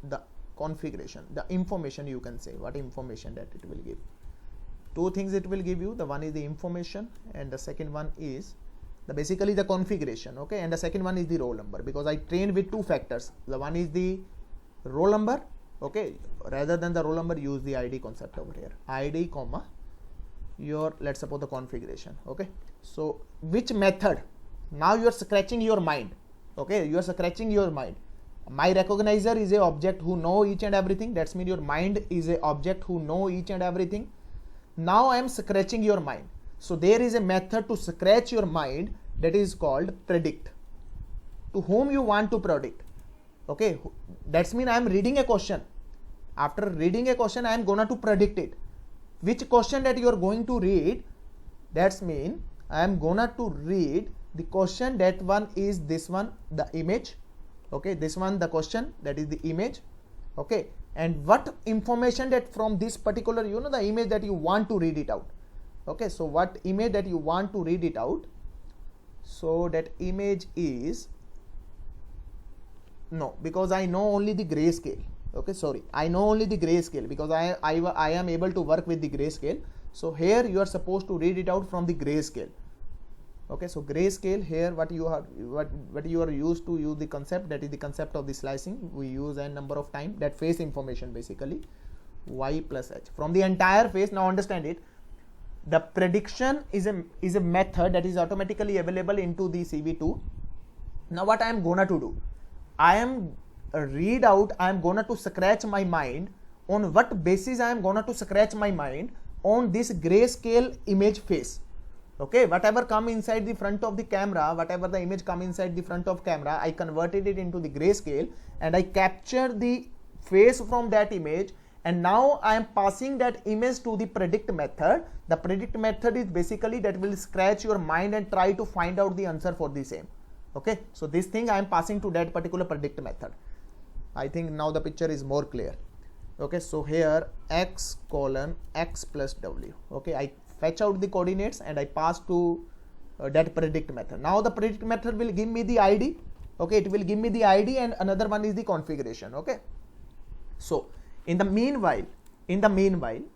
the configuration, the information, you can say what information that it will give. Two things it will give you. The one is the information, and the second one is basically the configuration. Okay, and the second one is the roll number, because I trained with two factors. The one is the roll number. Okay, rather than the roll number, use the id concept over here. Id comma your, let's suppose, the configuration. Okay, so which method? Now you are scratching your mind. Okay, you are scratching your mind. My recognizer is a object who know each and everything. That's mean your mind is a object who know each and everything. Now I am scratching your mind. So there is a method to scratch your mind, that is called predict. To whom you want to predict. Okay, that's mean I am reading a question. After reading a question, I am gonna to predict it. Which question that you are going to read? That's mean I am gonna to read the question. That one is this one, the image. Okay, this one the question, that is the image. Okay, and what information that from this particular, the image that you want to read it out. Okay, so what image that you want to read it out? So that image is, no, because I know only the grayscale. Okay, sorry, I know only the grayscale, because I am able to work with the grayscale. So here you are supposed to read it out from the grayscale. Okay, so grayscale here, what you are used to use the concept, that is the concept of the slicing. We use a number of time that face information, basically y plus h from the entire face. Now understand it. The prediction is a method that is automatically available into the CV2. Now what I am gonna to do, I am gonna to scratch my mind. On what basis I am gonna to scratch my mind? On this grayscale image face. Okay, whatever come inside the front of the camera, whatever the image come inside the front of camera, I converted it into the grayscale and I captured the face from that image, and now I am passing that image to the predict method. The predict method is basically that will scratch your mind and try to find out the answer for the same. Okay, so this thing I am passing to that particular predict method. I think now the picture is more clear. Okay, so here x colon x plus w. Okay, I fetch out the coordinates and I pass to that predict method. Now the predict method will give me the id. Okay, it will give me the id, and another one is the configuration. Okay, so in the meanwhile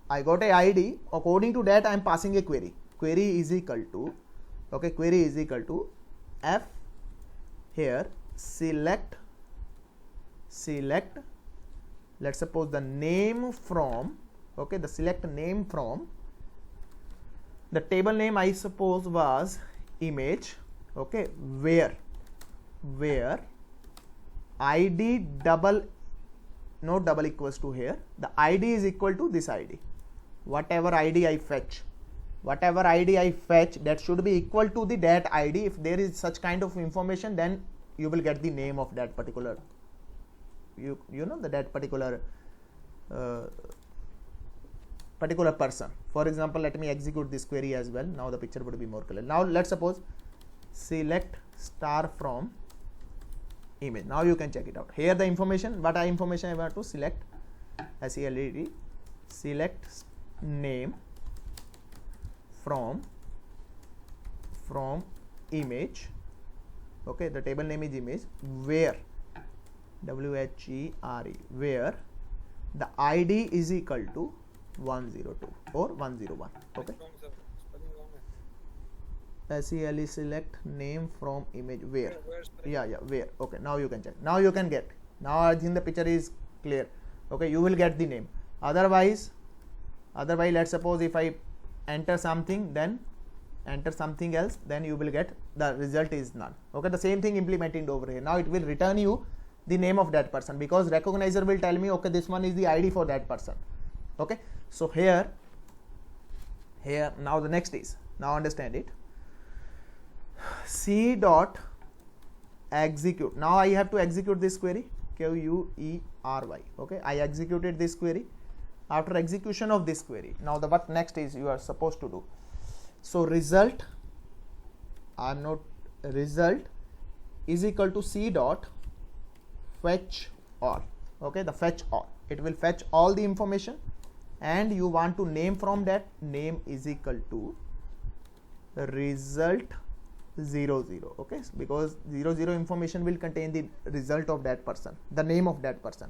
I got a id. According to that I am passing a query. Query is equal to, okay, query is equal to f here select, let's suppose the name from, okay, the select name from the table name, I suppose was image. Okay, where id double, not double equals to here, the id is equal to this id, whatever id I fetch. whatever id I fetch, that should be equal to the that id. If there is such kind of information, then you will get the name of that particular, you know, that particular particular person. For example, let me execute this query as well. Now the picture would be more clear. Now let's suppose select star from image. Now you can check it out. Here the information, what information I want to select, SELED, select name from image. Okay, the table name is image, where WHERE, where the ID is equal to 102 or 101. Okay, Wrong, sir. Spelling wrong. SELE select name from image, where. Where's the Yeah, where. Okay, now you can check. Now you can get. Now I think the picture is clear. Okay, you will get the name. Otherwise let's suppose if I enter something, then enter something else, then you will get the result is none. Okay, the same thing implemented over here. Now it will return you the name of that person, because recognizer will tell me, okay, this one is the ID for that person. Okay, so here now the next is, now understand it, c dot execute. Now I have to execute this query, query. Okay, I executed this query. After execution of this query, now the what next is you are supposed to do. So result result is equal to c dot fetch all. Okay, the fetch all, it will fetch all the information, and you want to name from that, name is equal to result 00. Okay, because 00 information will contain the result of that person, the name of that person.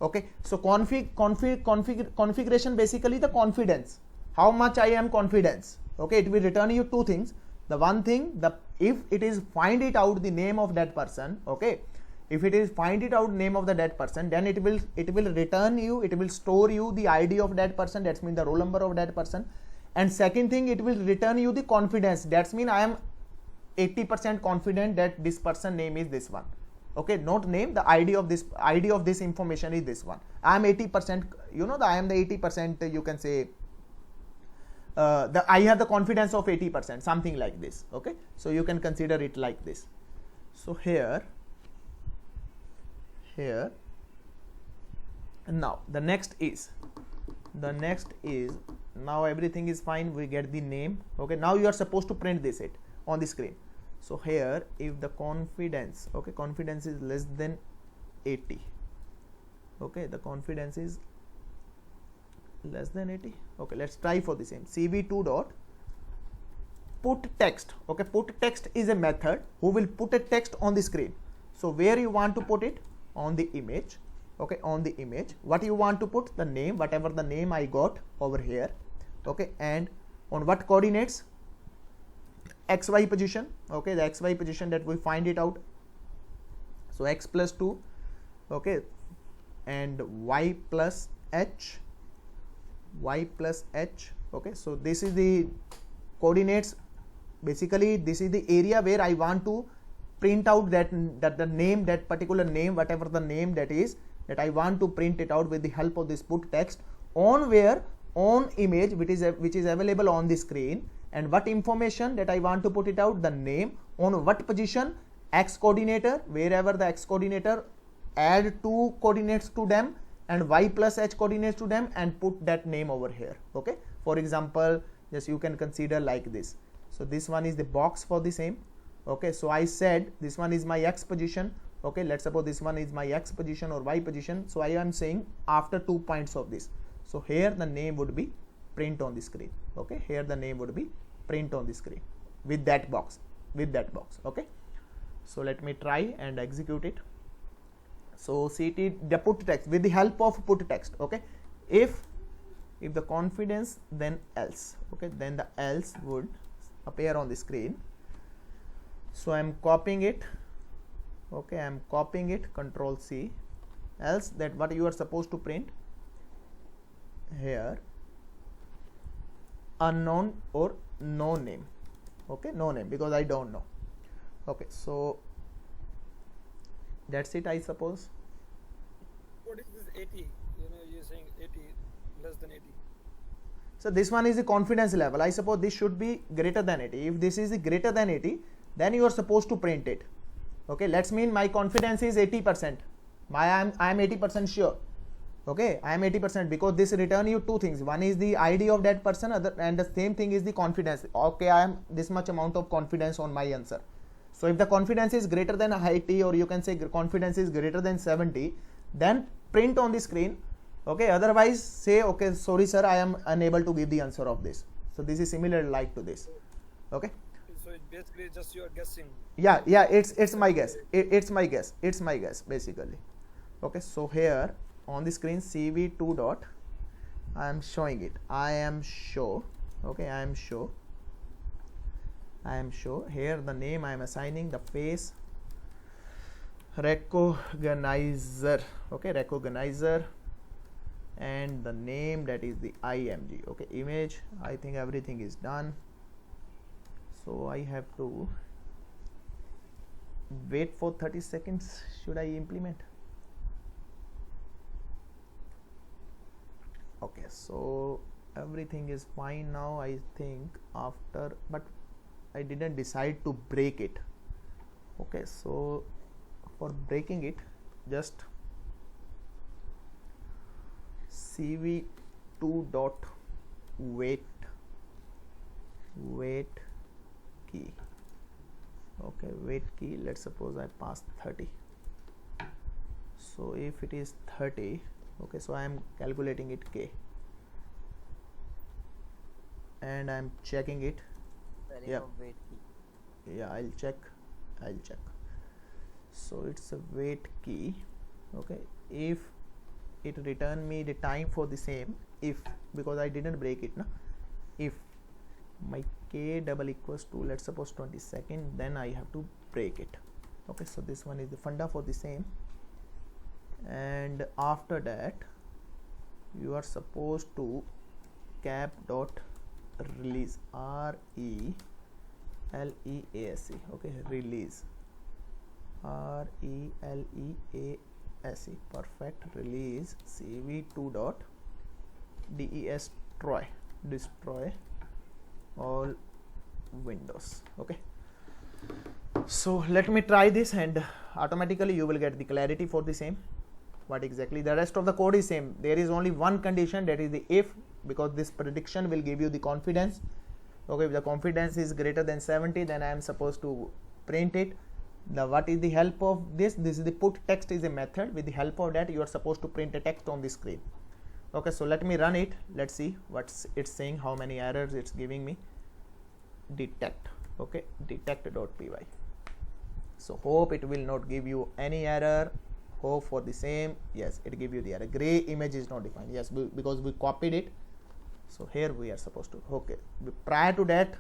Okay, so configuration, basically the confidence, how much I am confidence. Okay, it will return you two things. The one thing, if it is find it out the name of that person. Okay, if it is find it out name of the that person, then it will return you, it will store you the ID of that person, that means the roll number of that person. And second thing, it will return you the confidence, that means I am 80% confident that this person name is this one. Okay, not name, the ID of this information is this one. I am 80%, you know, I am the 80%, you can say, I have the confidence of 80%, something like this. Okay, so you can consider it like this. So here and now the next is now everything is fine, we get the name. Okay, now you are supposed to print this on the screen. So here, if the confidence, okay, confidence is less than 80. Okay, the confidence is less than 80. Okay, let's try for the same. cv2 dot put text. Okay, put text is a method who will put a text on the screen. So where you want to put it? On the image. Okay, on the image, what you want to put? The name, whatever the name I got over here. Okay, and on what coordinates? XY position. Okay, the XY position that we find it out. So x plus 2. Okay, and y plus h. Okay, so this is the coordinates. Basically, this is the area where I want to print out that the name, that particular name, whatever the name that is, that I want to print it out with the help of this put text on where, on image, which is available on the screen. And what information that I want to put it out? The name. On what position? X coordinator, wherever the X coordinator, add 2 coordinates to them and Y plus H coordinates to them, and put that name over here. Okay, for example, just you can consider like this. So this one is the box for the same. Okay, so I said this one is my X position. Okay, let's suppose this one is my X position or Y position. So I am saying after 2 points of this. So here the name would be print on the screen. Okay, here the name would be print on the screen with that box, Okay, so let me try and execute it. So CT, the put text, with the help of put text. Okay, if the confidence, then else. Okay, then the else would appear on the screen. So I am copying it. Okay, I am copying it, Control C. Else, that what you are supposed to print here, unknown or no name. Okay, no name, because I don't know. Okay, so that's it, I suppose. What is this 80? You know, you're saying 80, less than 80. So this one is the confidence level. I suppose this should be greater than 80. If this is greater than 80, then you are supposed to print it. Okay, let's mean my confidence is 80%. I am 80% sure. Okay, I am 80% because this return you two things. One is the ID of that person, and the same thing is the confidence. Okay, I am this much amount of confidence on my answer. So if the confidence is greater than 80, or you can say confidence is greater than 70, then print on the screen. Okay, otherwise say, okay, sorry sir, I am unable to give the answer of this. So this is similar like to this. Okay, So it basically just you are guessing. yeah, it's my guess. It's my guess basically. Okay, so here on the screen CV2 dot, I am showing it. I am show. Okay, I am show. Here the name I am assigning the face recognizer. Okay, recognizer, and the name, that is the IMG. Okay, image, I think everything is done. So I have to wait for 30 seconds. Should I implement? Okay, so everything is fine now, I think, after, but I didn't decide to break it. Okay, so for breaking it, just CV2 dot wait key. Okay, wait key, let's suppose I pass 30. So if it is 30, okay, so I am calculating it K, and I am checking it. Yeah, wait key. Yeah, I'll check. So it's a wait key. Okay, if it return me the time for the same, if, because I didn't break it, na, if my K double equals to, let's suppose 20 seconds, then I have to break it. Okay, so this one is the funda for the same, and after that you are supposed to cap dot release, RELEASE. Okay, release, RELEASE. Perfect. Release CV2 dot destroy all windows. Okay, so let me try this, and automatically you will get the clarity for the same. What exactly, the rest of the code is same. There is only one condition, that is the if, because this prediction will give you the confidence. Okay, if the confidence is greater than 70, then I am supposed to print it. Now what is the help of this? This is the put text is a method. With the help of that, you are supposed to print a text on the screen. Okay, so let me run it. Let's see what's it's saying, how many errors it's giving me. Detect. Okay, detect.py. So hope it will not give you any error. Hope for the same. Yes, it give you the error. Gray image is not defined. Yes, because we copied it. So here we are supposed to. Okay, prior to that,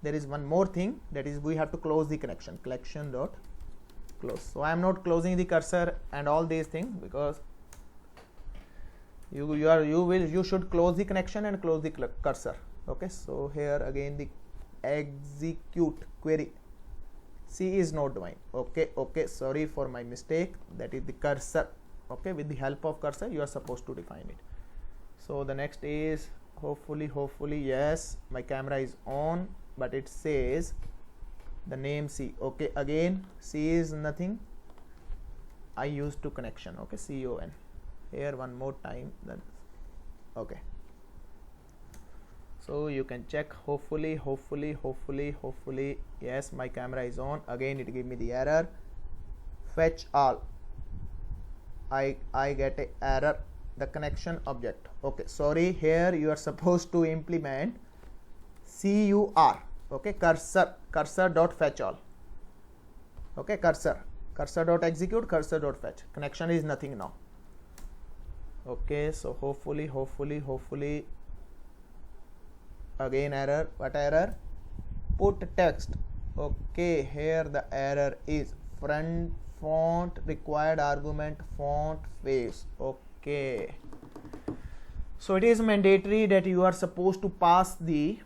there is one more thing, that is we have to close the connection. Collection dot close. So I am not closing the cursor and all these things, because you should close the connection and close the cursor. Okay, so here again the execute query. C is not defined. Okay, sorry for my mistake. That is the cursor. Okay, with the help of cursor you are supposed to define it. So the next is hopefully yes, my camera is on, but it says the name C. Okay, again C is nothing. I used to connection. Okay, CON. Here one more time. Then okay. So you can check. Hopefully yes, my camera is on. Again it gave me the error. Fetch all. I get a error. The connection object. Okay, sorry, here you are supposed to implement CUR. Okay, cursor dot fetch all. Okay, cursor dot execute, cursor dot fetch. Connection is nothing now. Okay, so hopefully again error. What error? Put text. Okay, here the error is font required argument font face. Okay, so it is mandatory that you are supposed to pass the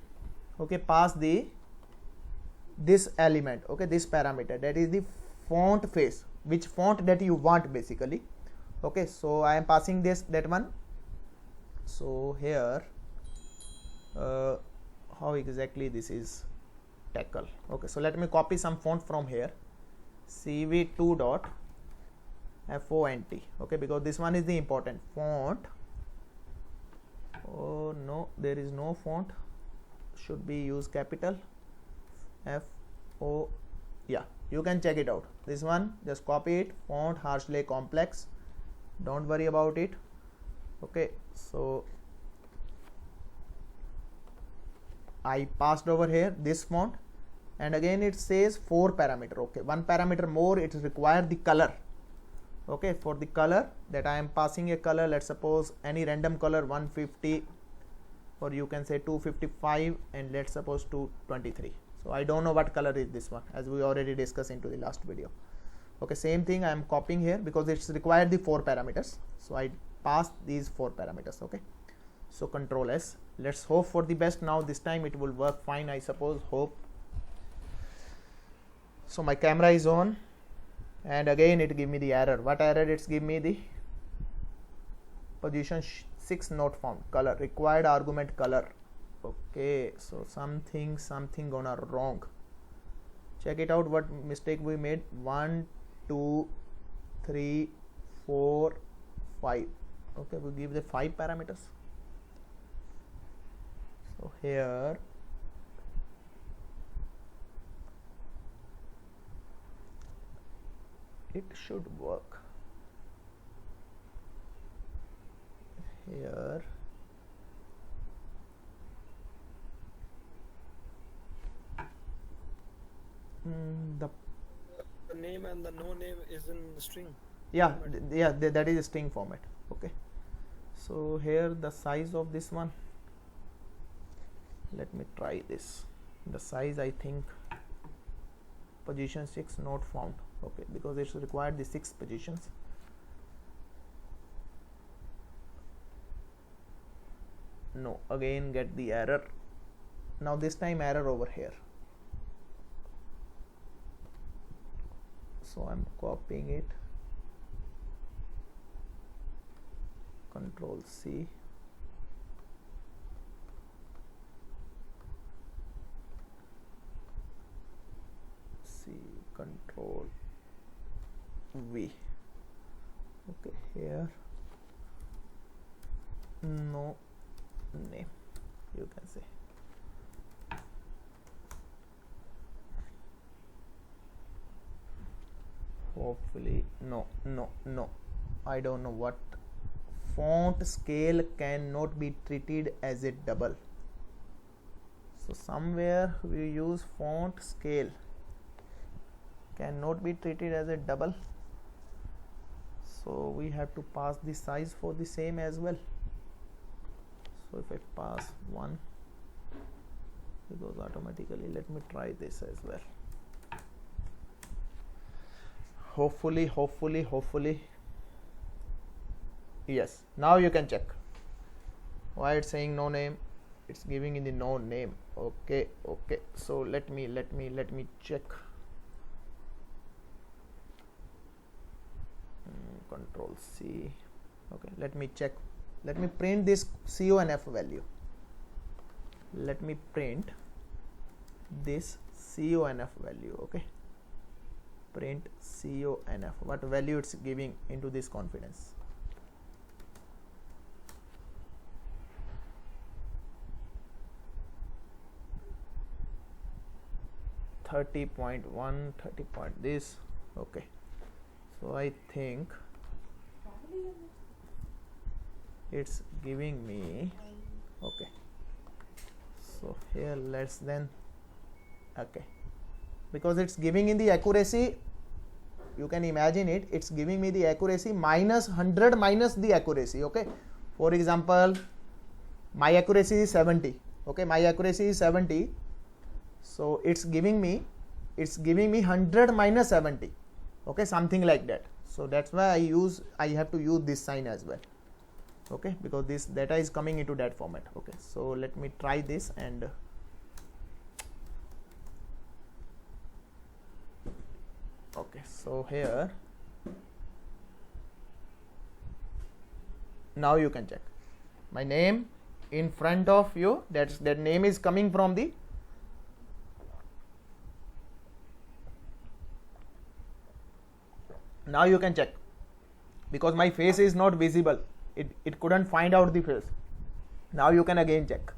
this element. Okay, this parameter, that is the font face, which font that you want basically. Okay, so I am passing that one. So here how exactly this is tackle. Okay, so let me copy some font from here, cv2 dot font. Okay, because this one is the important font. Oh no, there is no font, should be use capital FO. Yeah, you can check it out. This one, just copy it, font Harshale Complex, don't worry about it. Okay, so I passed over here this font, and again it says 4 parameter. Okay, one parameter more, it require the color. Okay, for the color that I am passing a color, let's suppose any random color 150, or you can say 255, and let's suppose 223. So I don't know what color is this one, as we already discussed into the last video. Okay, same thing I am copying here because it's required the 4 parameters, so I pass these 4 parameters. Okay, so Control S, let's hope for the best. Now this time it will work fine, I suppose, hope. So my camera is on, and again it give me the error. What error? It's give me the position 6 not found, color required argument color. Okay, so something gonna wrong. Check it out, what mistake we made. 1 2 3 4 5. Okay, we give the 5 parameters. So here it should work. Here the name and the no name is in the string. Yeah, that is a string format. Okay, so here the size of this one, let me try this. The size, I think position 6 not found. Okay, because it's required the 6 positions. No, again get the error. Now this time error over here. So I'm copying it, Control C, Control V. Okay, here no name, you can say. Hopefully no, I don't know what. Font scale cannot be treated as a double. So somewhere we use font scale cannot be treated as a double, so we have to pass the size for the same as well. So if I pass 1, it goes automatically. Let me try this as well. Hopefully yes, now you can check. Why it's saying no name? It's giving in the no name. Okay, so let me check. Control C. Okay, let me check. Let me print this CONF value. Let me print this CONF value. Okay, print CONF. What value it's giving into this confidence? .1, 30 point this. Okay, so I think it's giving me. Okay, so here let's then. Okay, because it's giving in the accuracy, you can imagine it, it's giving me the accuracy minus 100 minus the accuracy. Okay, for example, my accuracy is 70. Okay, my accuracy is 70, so it's giving me 100 minus 70. Okay, something like that. So that's why I have to use this sign as well. Okay, because this data is coming into that format. Okay, so let me try this. And okay, so here now you can check my name in front of you, that name is coming from the now you can check, because my face is not visible, it couldn't find out the face. Now you can again check.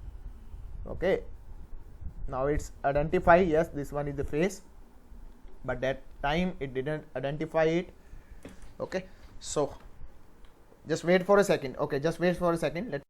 Okay, now it's identify, yes, this one is the face, but that time it didn't identify it. Okay, so just wait for a second. Okay, just wait for a second. Let